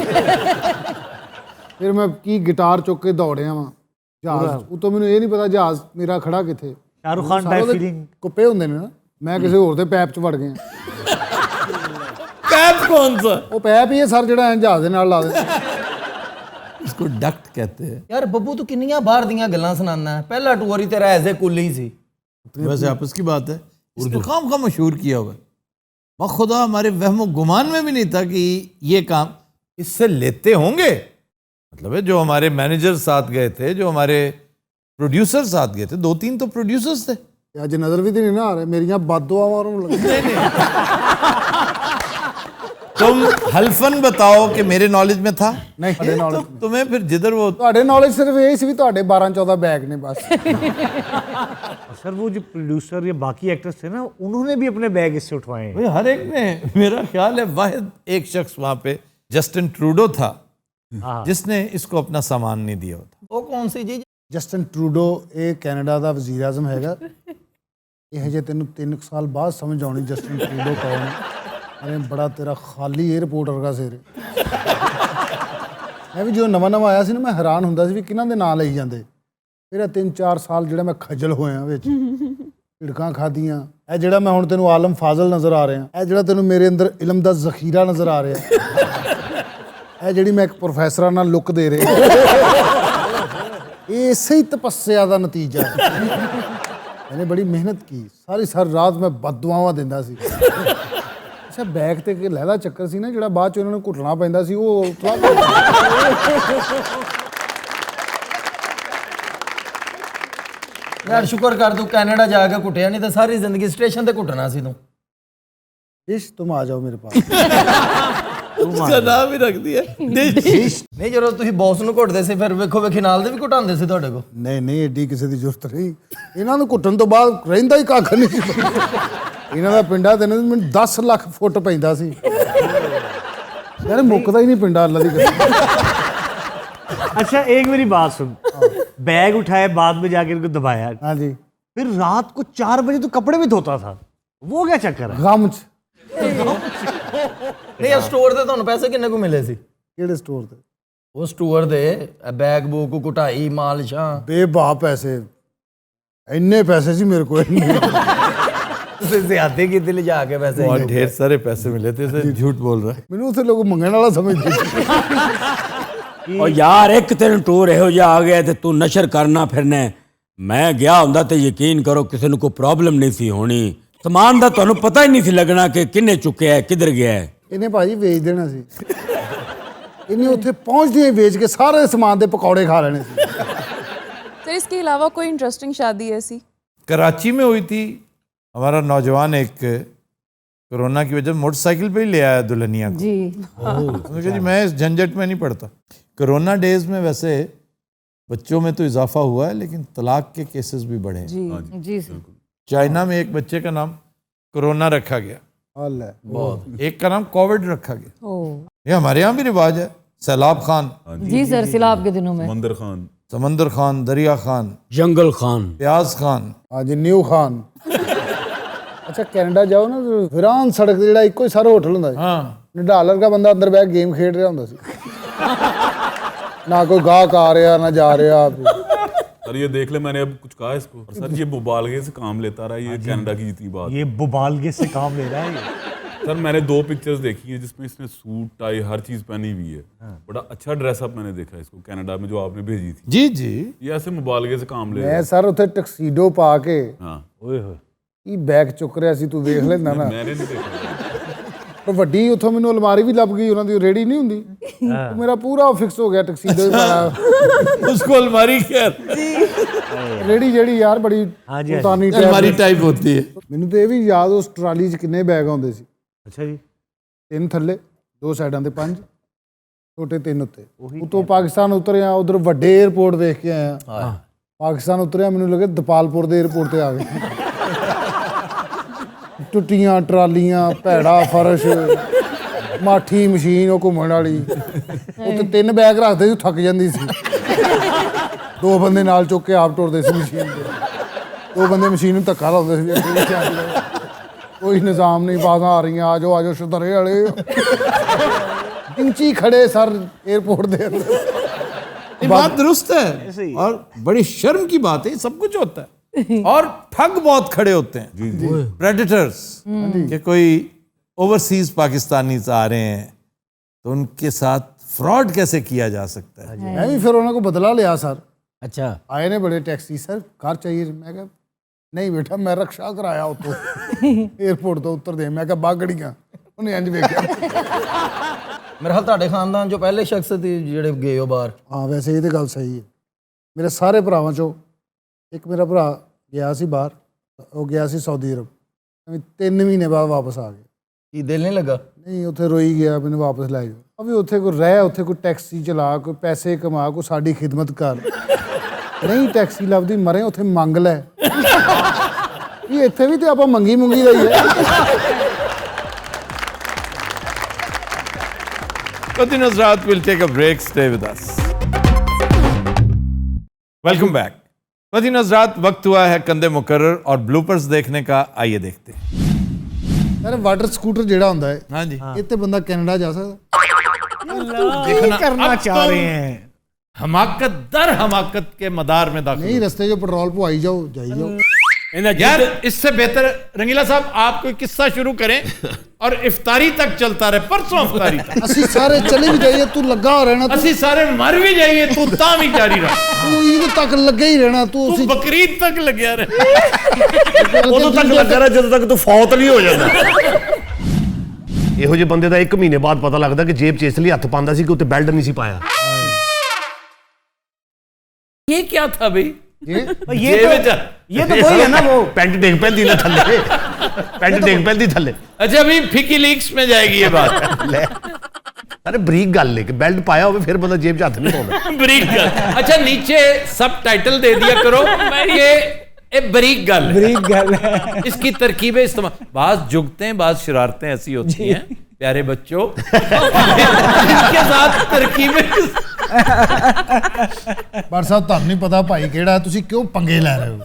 ਫਿਰ ਮੈਂ ਕੀ ਗਿਟਾਰ ਚੁੱਕ ਕੇ ਦੌੜਿਆ ਵਾਂ ਜਹਾਜ਼ ਉਤੋਂ, ਮੈਨੂੰ ਇਹ ਨਹੀਂ ਪਤਾ ਜਹਾਜ਼ ਮੇਰਾ ਖੜਾ ਕਿੱਥੇ। Shahrukh Khan type feeling. ਕੁੱਪੇ ਹੁੰਦੇ ਨੇ ਨਾ, ਮੈਂ ਕਿਸੇ ਹੋਰ ਦੇ ਪੈਪ 'ਚ ਵੜ ਗਿਆ। पैप कौन सा? ਉਹ ਪੈਪ ਹੀ ਹੈ ਸਰ, ਜਿਹੜਾ ਐਂ ਜਹਾਜ਼ ਦੇ ਨਾਲ ਲਾ ਦੇ। इसको डक्ट कहते हैं। यार बब्बू तू किन्नियां बाहर दियां गल्लां सुनाना है, पहला टूर ही तेरा ऐसे कुल ही सी। वैसे आपस की बात है, इसको काम का मशहूर किया हुआ है। बखुदा हमारे वहम गुमान में भी नहीं था कि ये काम इससे लेते होंगे। मतलब है जो हमारे मैनेजर साथ गए थे, जो हमारे प्रोड्यूसर साथ गए थे, 2-3 तो प्रोड्यूसर्स थे। ਅੱਜ ਨਜ਼ਰ ਵੀ ਤੇ ਨਹੀਂ ਨਾ ਆ ਰਹੇ, ਮੇਰੀਆਂ ਬਦਦੁਆਵਾਂ ਨੂੰ ਲੱਗੀ। तुम हल्फन बताओ कि मेरे नॉलेज में था नहीं, तो नॉलेज तुम्हें फिर जिधर वो ਤੁਹਾਡੇ ਨੌਲੇਜ ਸਿਰਫ ਇਹ ਸੀ ਵੀ ਤੁਹਾਡੇ 12-14 बैग ने बस। सर वो जो प्रोड्यूसर या बाकी एक्टर्स थे ना, उन्होंने भी अपने बैग इससे उठवाए हैं। भाई हर एक ने, मेरा ख्याल है वाहिद एक शख्स वहाँ पे जस्टिन ट्रूडो था जिसने इसको अपना सामान नहीं दिया होता। वो कौन सी जी? ਜਸਟਨ ਟਰੂਡੋ ਇਹ ਕੈਨੇਡਾ ਦਾ ਵਜ਼ੀਰ ਆਜ਼ਮ ਹੈਗਾ। ਇਹ ਜੇ ਤੈਨੂੰ 3 ਸਾਲ ਬਾਅਦ ਸਮਝ ਆਉਣੀ ਜਸਟਨ ਟਰੂਡੋ ਕੌਣ ਹੈ। ਅਰੇ ਬੜਾ ਤੇਰਾ ਖਾਲੀ 에ਅਰਪੋਰਟ ਵਰਗਾ ਸਿਰ। ਮੈਂ ਵੀ ਜਦੋਂ ਨਵਾਂ ਆਇਆ ਸੀ ਨਾ, ਮੈਂ ਹੈਰਾਨ ਹੁੰਦਾ ਸੀ ਵੀ ਕਿਹਨਾਂ ਦੇ ਨਾਂ ਲਈ ਜਾਂਦੇ। ਫਿਰ ਇਹ 3-4 ਸਾਲ ਜਿਹੜਾ ਮੈਂ ਖੱਜਲ ਹੋਇਆ ਵਿੱਚ, ਝਿੜਕਾਂ ਖਾਧੀਆਂ। ਇਹ ਜਿਹੜਾ ਮੈਂ ਹੁਣ ਤੈਨੂੰ ਆਲਮ ਫਾਜ਼ਲ ਨਜ਼ਰ ਆ ਰਿਹਾ, ਇਹ ਜਿਹੜਾ ਤੈਨੂੰ ਮੇਰੇ ਅੰਦਰ ਇਲਮ ਦਾ ਜ਼ਖੀਰਾ ਨਜ਼ਰ ਆ ਰਿਹਾ, ਇਹ ਜਿਹੜੀ ਮੈਂ ਇੱਕ ਪ੍ਰੋਫੈਸਰਾਂ ਨਾਲ ਲੁੱਕ ਦੇ ਰਿਹਾ, ਇਹ ਇਸੇ ਹੀ ਤਪੱਸਿਆ ਦਾ ਨਤੀਜਾ ਹੈ। मैंने बड़ी मेहनत की, सारी रात मैं बददुआवां ਦਿੰਦਾ ਸੀ। ਅੱਛਾ ਬੈਗ ਤੇ ਕਿ ਲਹਿਦਾ ਚੱਕਰ ਸੀ ਨਾ, ਜਿਹੜਾ ਬਾਅਦ ਚ ਉਹਨਾਂ ਨੂੰ ਘੁੱਟਣਾ ਪੈਂਦਾ ਸੀ, ਉਹ यार शुक्र कर तू कनाडा जाके कुटिया, नहीं तो सारी जिंदगी स्टेशन ते कुटना सी तू। डिश तुम आ जाओ मेरे पास। उसका नाम ही रख दिया डिश। नहीं ਜਦੋਂ ਤੁਸੀਂ ਬੌਸ ਨੂੰ ਘੁੱਟਦੇ ਸੀ, ਫਿਰ ਵੇਖੋ ਵੇਖੀ ਨਾਲ ਦੇ ਵੀ ਘੁਟਾਉਂਦੇ ਸੀ ਤੁਹਾਡੇ ਕੋਲ। ਨਹੀਂ ਏਡੀ ਕਿਸੇ ਦੀ ਜ਼ਰੂਰਤ ਨਹੀਂ। ਇਹਨਾਂ ਨੂੰ ਘੁੱਟਣ ਤੋਂ ਬਾਅਦ ਰਹਿੰਦਾ ਹੀ ਕੱਖ ਨਹੀਂ ਸੀ। ਇਹਨਾਂ ਦਾ ਪਿੰਡਾ ਤੈਨੂੰ ਮੈਨੂੰ 10 ਲੱਖ ਫੁੱਟ ਪੈਂਦਾ ਸੀ ਯਾਰ, ਮੁੱਕਦਾ ਹੀ ਨਹੀਂ ਪਿੰਡਾ ਅੱਲਾ ਦੀ कसम। अच्छा एक मेरी बात सुन, बैग उठाए बाद में जाकर इनको दबाया, हाँ जी, फिर रात को 4 बजे तो कपड़े भी धोता था, वो क्या चक्कर है? ਗਮ ਚ। ਨਹੀਂ ਇਹ ਸਟੋਰ ਤੇ ਤੁਹਾਨੂੰ ਪੈਸੇ ਕਿੰਨੇ ਕੁ ਮਿਲੇ ਸੀ? ਕਿਹੜੇ ਸਟੋਰ ਤੇ? ਉਹ ਸਟੋਰ ਦੇ ਬੈਗ ਬੂਕ ਘੁਟਾਈ ਮਾਲਸ਼ਾਂ ਬੇਬਾ ਪੈਸੇ, ਇੰਨੇ ਪੈਸੇ ਸੀ ਮੇਰੇ ਕੋਲ। ਤੁਸੀਂ ਜ਼ਿਆਦੇ ਕੀਤੇ ਲਿਜਾ ਕੇ ਪੈਸੇ। बहुत ढेर सारे पैसे मिले थे, इसे झूठ बोल रहा है। ਮੈਨੂੰ ਉੱਥੇ ਲੋਕ ਮੰਗਣ ਵਾਲਾ ਸਮਝਦੇ ਸੀ। ਉਹ ਯਾਰ ਇੱਕ ਤੈਨੂੰ ਟੂਰ ਇਹੋ ਜਿਹਾ ਆ ਗਿਆ ਤੇ ਤੂੰ ਨਸ਼ਰ ਕਰਨਾ ਫਿਰਨਾ। ਮੈਂ ਗਿਆ ਹੁੰਦਾ ਤੇ ਯਕੀਨ ਕਰੋ ਕਿਸੇ ਨੂੰ ਕੋਈ ਪ੍ਰੋਬਲਮ ਨਹੀਂ ਸੀ ਹੋਣੀ। ਸਮਾਨ ਦਾ ਤੁਹਾਨੂੰ ਪਤਾ ਹੀ ਨਹੀਂ ਸੀ ਲੱਗਣਾ ਕਿ ਕਿੰਨੇ ਚੁੱਕਿਆ ਹੈ, ਕਿੱਧਰ ਗਿਆ ਹੈ। ਇਹਨੇ ਭਾਜੀ ਵੇਚ ਦੇਣਾ ਸੀ। ਇਹਨੇ ਉੱਥੇ ਪਹੁੰਚਦੇ ਵੇਚ ਕੇ ਸਾਰੇ ਸਮਾਨ ਦੇ ਪਕੌੜੇ ਖਾ ਲੈਣੇ ਸੀ। सर इसके अलावा कोई इंटरेस्टिंग शादी ऐसी? कराची में हुई थी, हमारा नौजवान एक कोरोना की वजह से मोटरसाइकिल पे ही ले आया दुल्हनिया को। जी उसने कहा जी मैं इस झंझट में नहीं पड़ता। कोरोना डेज में वैसे बच्चों में तो इजाफा हुआ है, लेकिन तलाक के केसेस भी बढ़े। जी जी सर। चाइना में एक बच्चे का नाम कोरोना रखा गया, बहुत। एक का नाम कोविड रखा गया। ओह ये हमारे यहाँ भी रिवाज है। सैलाब खान, जी सर, सैलाब के दिनों में समंदर खान, दरिया खान, जंगल खान, प्याज खान, ਅੱਜ ਨਿਊ ਖਾਨ। ਅੱਛਾ ਕੈਨੇਡਾ ਜਾਓ ਨਾ, ਵਿਰਾਨ ਸੜਕ ਤੇ ਜਿਹੜਾ ਇੱਕੋ ਹੀ ਸਾਰਾ ਹੋਟਲ ਹੁੰਦਾ ਸੀ। हाँ ਨਿਡਾਲਰ ਦਾ ਬੰਦਾ ਅੰਦਰ ਬਹਿ ਕੇ ਗੇਮ ਖੇਡ ਰਿਹਾ ਹੁੰਦਾ ਸੀ। ਨਾ ਕੋਈ ਗਾਹਕ ਆ ਰਿਹਾ ਨਾ ਜਾ ਰਿਹਾ। सर ये देख ले, मैंने अब कुछ कहा इसको। और सर ये मुबालगे से काम लेता रहा, ये कनाडा की जितनी बात। ये बुबालगे से काम ले रहा है ये। सर मैंने 2 पिक्चर्स देखी हैं जिसमें इसने सूट टाई हर चीज पहनी हुई है। बड़ा अच्छा ड्रेसअप मैंने देखा इसको कनाडा में, जो आपने भेजी थी। जी जी, ये ऐसे मुबालगे से काम ले रहा ਮੈਂ है। ਸਰ ਉੱਥੇ ਟਕਸੀਡੋ ਪਾ ਕੇ हाँ ओए होए। ਕੀ ਬੈਗ ਚੁੱਕ ਰਿਹਾ ਸੀ, ਤੂੰ ਵੇਖ ਲੈਂਦਾ ਨਾ। मैंने नहीं देखा। ਪਰ ਵੱਡੀ ਉੱਥੋਂ ਮੈਨੂੰ ਅਲਮਾਰੀ ਵੀ ਲੱਭ ਗਈ, ਉਹਨਾਂ ਦੀ ਰੇੜੀ ਨਹੀਂ ਹੁੰਦੀ, ਉਹ ਮੇਰਾ ਪੂਰਾ ਫਿਕਸ ਹੋ ਗਿਆ ਟਕਸੀਡੋ ਪਾਇਆ उसको अलमारी क्या ਰੇੜੀ ਜਿਹੜੀ ਯਾਰ ਬੜੀ ਪੁਰਾਣੀ अलमारी टाइप होती है। ਮੈਨੂੰ ਤੇ ਇਹ ਵੀ ਯਾਦ ਉਸ ਟਰਾਲੀ 'ਚ ਕਿੰਨੇ ਬੈਗ ਆਉਂਦੇ ਸੀ। अच्छा जी 3 ਥੱਲੇ 2 ਸਾਈਡਾਂ ਤੇ 5 ਛੋਟੇ 3 ਉੱਤੇ। ਉਤੋਂ ਪਾਕਿਸਤਾਨ ਉਤਰਿਆ, ਉਧਰ ਵੱਡੇ 에ਅਰਪੋਰਟ ਦੇਖ ਕੇ ਆਇਆ। ਪਾਕਿਸਤਾਨ ਉਤਰਿਆ ਮੈਨੂੰ ਲੱਗੇ ਦਪਾਲਪੁਰ ਦੇ 에ਅਰਪੋਰਟ ਤੇ ਆ ਗਏ। ਟੁੱਟੀਆਂ ਟਰਾਲੀਆਂ, ਭੈੜਾ ਫਰਸ਼, ਮਾਠੀ ਮਸ਼ੀਨ ਉਹ ਘੁੰਮਣ ਵਾਲੀ, ਉੱਤੇ 3 ਬੈਗ ਰੱਖਦੇ ਸੀ, ਥੱਕ ਜਾਂਦੀ ਸੀ। 2 ਬੰਦੇ ਨਾਲ ਚੁੱਕ ਕੇ ਆਪ ਟੁਰਦੇ ਸੀ ਮਸ਼ੀਨ ਤੇ। 2 ਬੰਦੇ ਮਸ਼ੀਨ ਨੂੰ ਧੱਕਾ ਲਾਉਂਦੇ ਸੀ। ਕੋਈ ਨਿਜ਼ਾਮ ਨਹੀਂ, ਬਾਜ਼ਾਂ ਆ ਰਹੀਆਂ, ਆ ਜਾਓ ਸ਼ਤਰੇ ਵਾਲੇ इंची खड़े सर एयरपोर्ट दे अंदर। ये बात दुरुस्त है और बड़ी शर्म की बात है, सब कुछ होता है। और ठग बहुत खड़े होते हैं, प्रेडेटर्स, कि कोई ओवरसीज पाकिस्तानी आ रहे हैं तो उनके साथ फ्रॉड कैसे किया जा सकता है। मैं भी फिर उन्होंने को बदला लिया सर। अच्छा आए ने बड़े टैक्सी, सर कार चाहिए। मैं कहा नहीं बेटा, मैं रक्षा कराया उतो एयरपोर्ट तो उतर दे। मैं कहा बागड़ियां उन्हें इंज वेख्या। मेरे ख्याल ਤੁਹਾਡੇ ਖਾਨਦਾਨ ਚੋਂ ਪਹਿਲੇ ਸ਼ਖਸ ਸੀ ਜਿਹੜੇ ਗਏ ਹੋ ਬਾਹਰ। ਹਾਂ ਵੈਸੇ ਇਹ ਤੇ ਗੱਲ ਸਹੀ ਹੈ। ਮੇਰੇ ਸਾਰੇ ਭਰਾਵਾਂ ਚੋਂ ਇੱਕ ਮੇਰਾ ਭਰਾ ਗਿਆ ਸੀ ਬਾਹਰ, ਉਹ ਗਿਆ ਸੀ ਸਾਊਦੀ ਅਰਬ। 3 ਮਹੀਨੇ ਬਾਅਦ ਵਾਪਸ ਆ ਗਿਆ। ਕੀ ਦਿਲ ਨਹੀਂ ਲੱਗਾ? ਨਹੀਂ, ਉੱਥੇ ਰੋਈ ਗਿਆ, ਮੈਨੂੰ ਵਾਪਸ ਲੈ ਜਾਓ। ਅਭੀ ਉੱਥੇ ਕੋਈ ਰਹਿ, ਉੱਥੇ ਕੋਈ ਟੈਕਸੀ ਚਲਾ, ਕੋਈ ਪੈਸੇ ਕਮਾ, ਕੋਈ ਸਾਡੀ ਖਿਦਮਤ ਕਰ। ਨਹੀਂ ਟੈਕਸੀ ਲੱਭਦੀ, ਮਰੇ ਉੱਥੇ ਮੰਗ ਲੈ। ਇਹ ਇੱਥੇ ਵੀ ਤੇ ਆਪਾਂ ਮੰਗੀ ਮੁੰਗੀ ਦਾ ਹੀ ਹੈ। Qadin Hazrat will take a break. Stay with us. Welcome back. Qadin Hazrat, वक्त हुआ है कंधे मुकर्रर और ब्लूपर्स देखने का। आइए देखते हैं। ਯਾਰ ਵਾਟਰ ਸਕੂਟਰ ਜਿਹੜਾ ਹੁੰਦਾ ਹੈ, हाँ जी, ਇਹ ਤੇ ਬੰਦਾ ਕੈਨੇਡਾ ਜਾ ਸਕਦਾ। देखना करना चाह रहे हैं, हमाकत दर हमाकत के मदार में दाखिल। ਨਹੀਂ ਰਸਤੇ 'ਚ ਪੈਟਰੋਲ ਪਵਾਈ ਜਾਓ, ਜਾਈ ਜਾਓ। यार इससे बेहतर रंगीला साहब आप कोई किस्सा शुरू करें और इफ्तारी तक चलता रहे, परसों इफ्तारी तक। ਅਸੀਂ ਸਾਰੇ ਚਲੇ ਵੀ ਜਾਈਏ, ਤੂੰ ਲੱਗਾ ਹੋ ਰਹਿਣਾ। ਅਸੀਂ ਸਾਰੇ ਮਰ ਵੀ ਜਾਈਏ, ਤੂੰ ਤਾਂ ਵੀ ਜਾਰੀ ਰਹਿ। ਤੂੰ ਈਦ ਤੱਕ ਲੱਗਾ ਹੀ ਰਹਿਣਾ। ਤੂੰ ਤੂੰ ਬਕਰੀਦ ਤੱਕ ਲੱਗਿਆ ਰਹੇ। ਉਦੋਂ ਤੱਕ ਲੱਗਾ ਰਿਹਾ ਜਦੋਂ ਤੱਕ ਤੂੰ ਫੌਤ ਨਹੀਂ ਹੋ ਜਾਂਦਾ। ਇਹੋ ਜਿਹੇ ਬੰਦੇ ਦਾ 1 ਮਹੀਨੇ ਬਾਅਦ ਪਤਾ ਲੱਗਦਾ ਕਿ ਜੇਬ 'ਚ ਇਸ ਲਈ ਹੱਥ ਪਾਉਂਦਾ ਸੀ ਕਿ ਉੱਤੇ ਬੈਲਟ ਨਹੀਂ ਸੀ ਪਾਇਆ। ये क्या था भाई? ये तो वही है ना, वो ਪੈਂਟ ਡਿੱਗ ਪੈਂਦੀ ਨਾ ਥੱਲੇ, ਪੈਂਟ ਡਿੱਗ ਪੈਂਦੀ ਥੱਲੇ। अच्छा अभी फिकी लीक्स में जाएगी ये बात। अरे बरीक गल है कि बेल्ट पाया हो फिर बंदा जेब 'ਚ हथ नहीं पाਉਂਦਾ। बरीक गल। अच्छा नीचे सब टाइटल दे दिया करो कि ये बरीक गल है। बरीक गल है। इसकी तरकीबें इस्तेमाल, बाज जुगते हैं, बाज शरारतें ऐसी होती हैं प्यारे बच्चों, इनके साथ तरकीबें। ਪਰ ਸਾਹਿਬ ਤੁਹਾਨੂੰ ਨਹੀਂ ਪਤਾ ਭਾਈ ਕਿਹੜਾ, ਤੁਸੀਂ ਕਿਉਂ ਪੰਗੇ ਲੈ ਰਹੇ ਹੋ?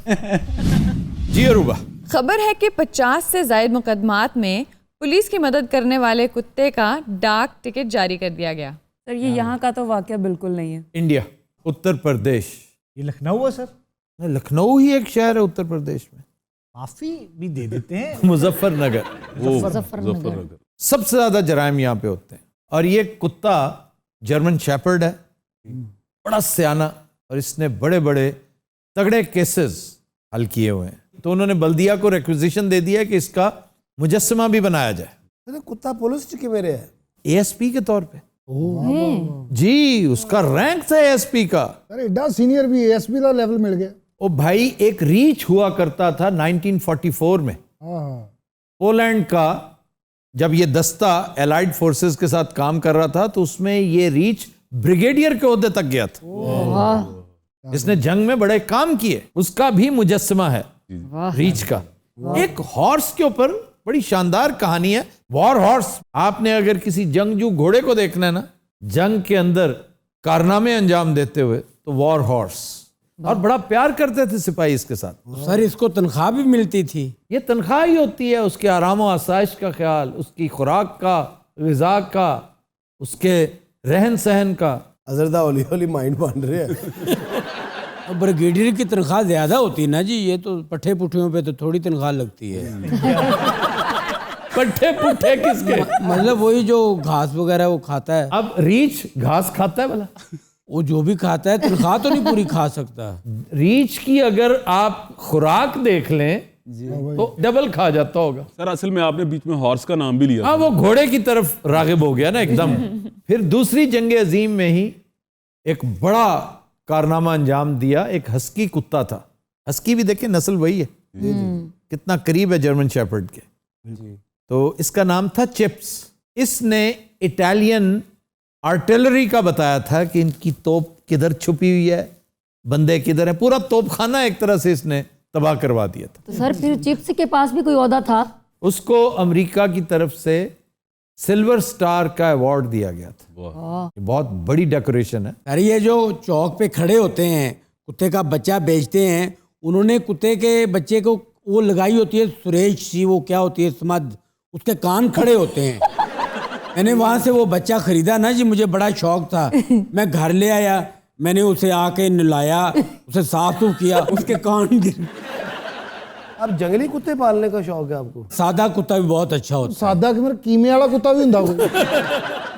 जी अरूबा। खबर है कि 50 से जायद मुकदमात में पुलिस की मदद करने वाले कुत्ते का डाक टिकट जारी कर दिया गया। सर ये यहाँ का तो वाकया बिल्कुल नहीं है। इंडिया, उत्तर प्रदेश। ये लखनऊ है सर? लखनऊ ही एक शहर है उत्तर प्रदेश में। माफी भी दे देते हैं। मुजफ्फरनगर। मुजफ्फरनगर। सबसे ज्यादा जराइम यहाँ पे होते हैं। और ये कुत्ता जर्मन शेपर्ड है, बड़ा सियाना, और इसने बड़े बड़े तगड़े केसेस हल किए हुए हैं। तो उन्होंने बल्दिया को रिक्विजिशन दे दिया कि इसका मुजस्समा भी बनाया जाए। अरे कुत्ता पुलिस च किवें रहा है? एएसपी के तौर पे। जी उसका रैंक था एएसपी का। अरे एडा सीनियर भी एएसपी का लेवल मिल गया। ओ भाई एक रीच हुआ करता था 1944 में, पोलैंड का, जब ये दस्ता एलाइड फोर्सेस के साथ काम कर रहा था तो उसमें ये रीच ब्रिगेडियर के ओहदे तक गया था। इसने जंग में बड़े काम किए। उसका भी मुजस्समा है रीच का। एक हॉर्स के ऊपर बड़ी शानदार कहानी है, वॉर हॉर्स। आपने अगर किसी जंगजू घोड़े को देखना है ना, जंग के अंदर कारनामे अंजाम देते हुए, तो वॉर हॉर्स। और बड़ा प्यार करते थे सिपाही इसके साथ। सर इसको तनख्वाह भी मिलती थी? ये तनख्वाह ही होती है, उसके आराम और आसाइश का ख्याल, उसकी खुराक का, ग़िज़ा का, उसके रहन सहन का। अजरदा हौली हौली माइंड बन रहे हैं। ब्रिगेडियर की तनख्वाह ज्यादा होती है ना जी, ये तो पट्टे पुट्ठियों पे तो थोड़ी तनख्वाह लगती है। पट्टे पुट्ठे किसके? मतलब वही जो घास वगैरह वो खाता है। अब रीछ घास खाता है भला? वो जो भी खाता है तनख्वाह तो नहीं पूरी खा सकता। रीछ की अगर आप खुराक देख लें तो डबल खा जाता होगा। सर असल में आपने बीच में हॉर्स का नाम भी लिया। हाँ, वो घोड़े की तरफ रागिब हो गया ना एकदम। फिर दूसरी जंग अजीम में ही एक बड़ा कारनामा अंजाम दिया। एक हस्की कुत्ता था। हस्की भी देखें नस्ल वही है, कितना करीब है जर्मन शेफर्ड के। तो इसका नाम था चिप्स। इसने इटालियन आर्टिलरी का बताया था कि इनकी तोप किधर छुपी हुई है, बंदे किधर है। पूरा तोपखाना एक तरह से इसने तबाह करवा दिया था। तो सर फिर चिप्स के पास भी कोई ओहदा था? उसको अमेरिका की तरफ से सिल्वर स्टार का अवार्ड दिया गया था। ये बहुत बड़ी डेकोरेशन है। अरे ये जो चौक पे खड़े होते हैं, कुत्ते का बच्चा बेचते हैं, उन्होंने कुत्ते के बच्चे को वो लगाई होती है सुरेश सी, वो क्या होती है समझ, उसके कान खड़े होते हैं। मैंने वहां से वो बच्चा खरीदा ना जी, मुझे बड़ा शौक था। मैं घर ले आया, मैंने उसे आके नहलाया, उसे साफ सुफ किया, उसके कान गिर। अब जंगली कुत्ते पालने का शौक है आपको? सादा कुत्ता भी बहुत अच्छा होता है। सादा कि मेरा कीमे वाला कुत्ता भी ਹੁੰਦਾ ਕੋਈ।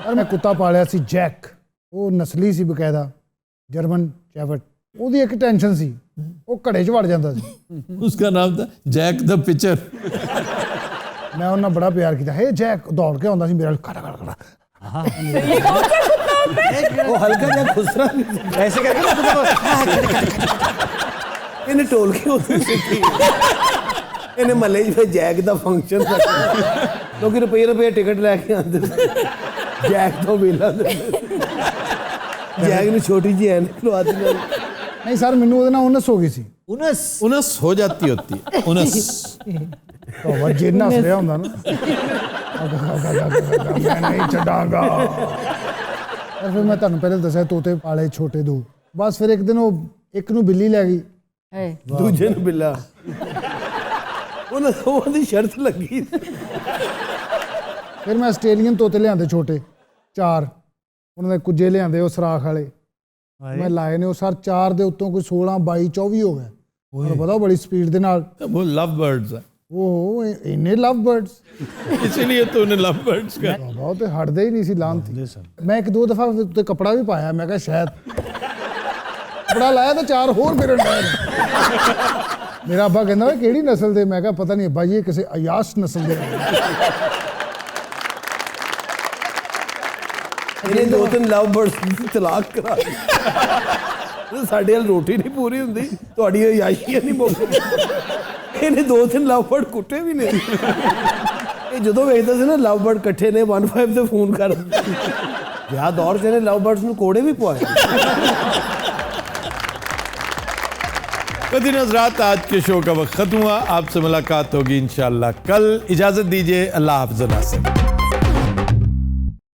ਪਰ ਮੈਂ ਕੁੱਤਾ ਪਾਲਿਆ ਸੀ ਜੈਕ, ਉਹ ਨਸਲੀ ਸੀ ਬਕਾਇਦਾ, ਜਰਮਨ ਸ਼ੈਫਰਡ। ਉਹਦੀ ਇੱਕ ਟੈਨਸ਼ਨ ਸੀ, ਉਹ ਘੜੇ 'ਚ ਵੜ ਜਾਂਦਾ ਸੀ। उसका नाम था जैक द पिचर। ਮੈਂ ਉਹਨਾਂ ਬੜਾ ਪਿਆਰ ਕੀਤਾ। ਹੇ ਜੈਕ ਦੌੜ ਕੇ ਆਉਂਦਾ ਸੀ ਮੇਰੇ ਨਾਲ, ਖੜਾ ਖੜਾ ਖੜਾ। वो हल्का जब खुसरा ऐसे करके इन्हें टोल के होते इन्हें मले जैक दा फंक्शन क्योंकि रुपये टिकट लैके आते जैक तो वेला जैक ने छोटी जी ऐनक लवा दी। नहीं सर मैनू ਉਹਦੇ ਨਾਲ उनस हो गई सी। उनस हो जाती होती है, उनस। तो वजे नस रहा ਹੁੰਦਾ ना, मैं नहीं छड़ांगा। और फिर मैं ਤੁਹਾਨੂੰ ਪਹਿਲੇ ਦੱਸਿਆ ਤੋਤੇ ਪਾਲੇ ਛੋਟੇ ਦੋ। ਬਸ ਫਿਰ ਇੱਕ ਦਿਨ ਉਹ ਇੱਕ ਨੂੰ ਬਿੱਲੀ ਲੈ ਗਈ, दूजे ਨੂੰ बिल्ला। ਉਹਦੀ ਸ਼ਰਤ ਲੱਗੀ। ਫਿਰ ਮੈਂ ਆਸਟ੍ਰੇਲੀਅਨ ਤੋਤੇ ਲਿਆਂਦੇ ਛੋਟੇ 4, ਉਹਨਾਂ ਦੇ ਕੁੱਜੇ ਲਿਆਂਦੇ ਉਹ ਸਰਾਖ ਵਾਲੇ, ਮੈਂ ਲਾਏ ਨੇ। ਉਹ ਸਰ 4 ਦੇ ਉੱਤੋਂ ਕੋਈ 16 22 24 ਹੋ ਗਏ। ਤੁਹਾਨੂੰ ਪਤਾ ਬੜੀ ਸਪੀਡ ਦੇ ਨਾਲ। वो लव बर्ड्स है, ਉਹ ਇੰਨੇ ਲਵ ਬਰਡਸ, इसीलिए तो उन्हें लव बर्ड्स का। ਬਹੁਤ ਹਟਦੇ ਹੀ ਨਹੀਂ ਸੀ ਲਾਂਤੀ। ਮੈਂ ਇੱਕ ਦੋ ਦਫਾ ਉੱਤੇ ਕੱਪੜਾ ਵੀ ਪਾਇਆ, ਮੈਂ ਕਿਹਾ ਸ਼ਾਇਦ ਕੱਪੜਾ ਲਾਇਆ ਤਾਂ 4 ਹੋਰ ਮੇਰੇ ਨਾਲ। ਮੇਰਾ ਅੱਬਾ ਕਹਿੰਦਾ ਓਏ ਕਿਹੜੀ ਨਸਲ ਦੇ? ਮੈਂ ਕਿਹਾ ਪਤਾ ਨਹੀਂ ਅੱਬਾ ਜੀ, ਇਹ ਕਿਸੇ ਅਯਾਸ਼ ਨਸਲ ਦੇ। ਇਹਨੇ 2-3 ਲਵ ਬਰਡਸ ਦੀ ਤਲਾਕ ਕਰਾ ਦਿੱਤੀ। ਸਾਡੇ ਨਾਲ ਰੋਟੀ ਨਹੀਂ ਪੂਰੀ ਹੁੰਦੀ, ਤੁਹਾਡੀ ਅਯਾਸ਼ੀਆਂ ਨਹੀਂ ਮੁੱਕਦੀ। ਇਹਨੇ 2-3 ਲਵ ਬਰਡ ਕੁੱਟੇ ਵੀ ਨੇ। ਇਹ ਜਦੋਂ ਵੇਖਦਾ ਸੀ ਨਾ ਲਵ ਬਰਡ ਇਕੱਠੇ ਨੇ 15 ਤੇ ਫੋਨ ਕਰ ਵਿਆਹ ਦੌਰ ਚ ਇਹਨੇ ਲਵ ਬਰਡਸ ਨੂੰ ਕੋੜੇ ਵੀ ਪਵਾਏ। कदीर हज़रात, आज के शो का वक्त खत्म हुआ। आपसे मुलाकात होगी इंशाअल्लाह कल। इजाजत दीजिए, अल्लाह हाफ़िज़।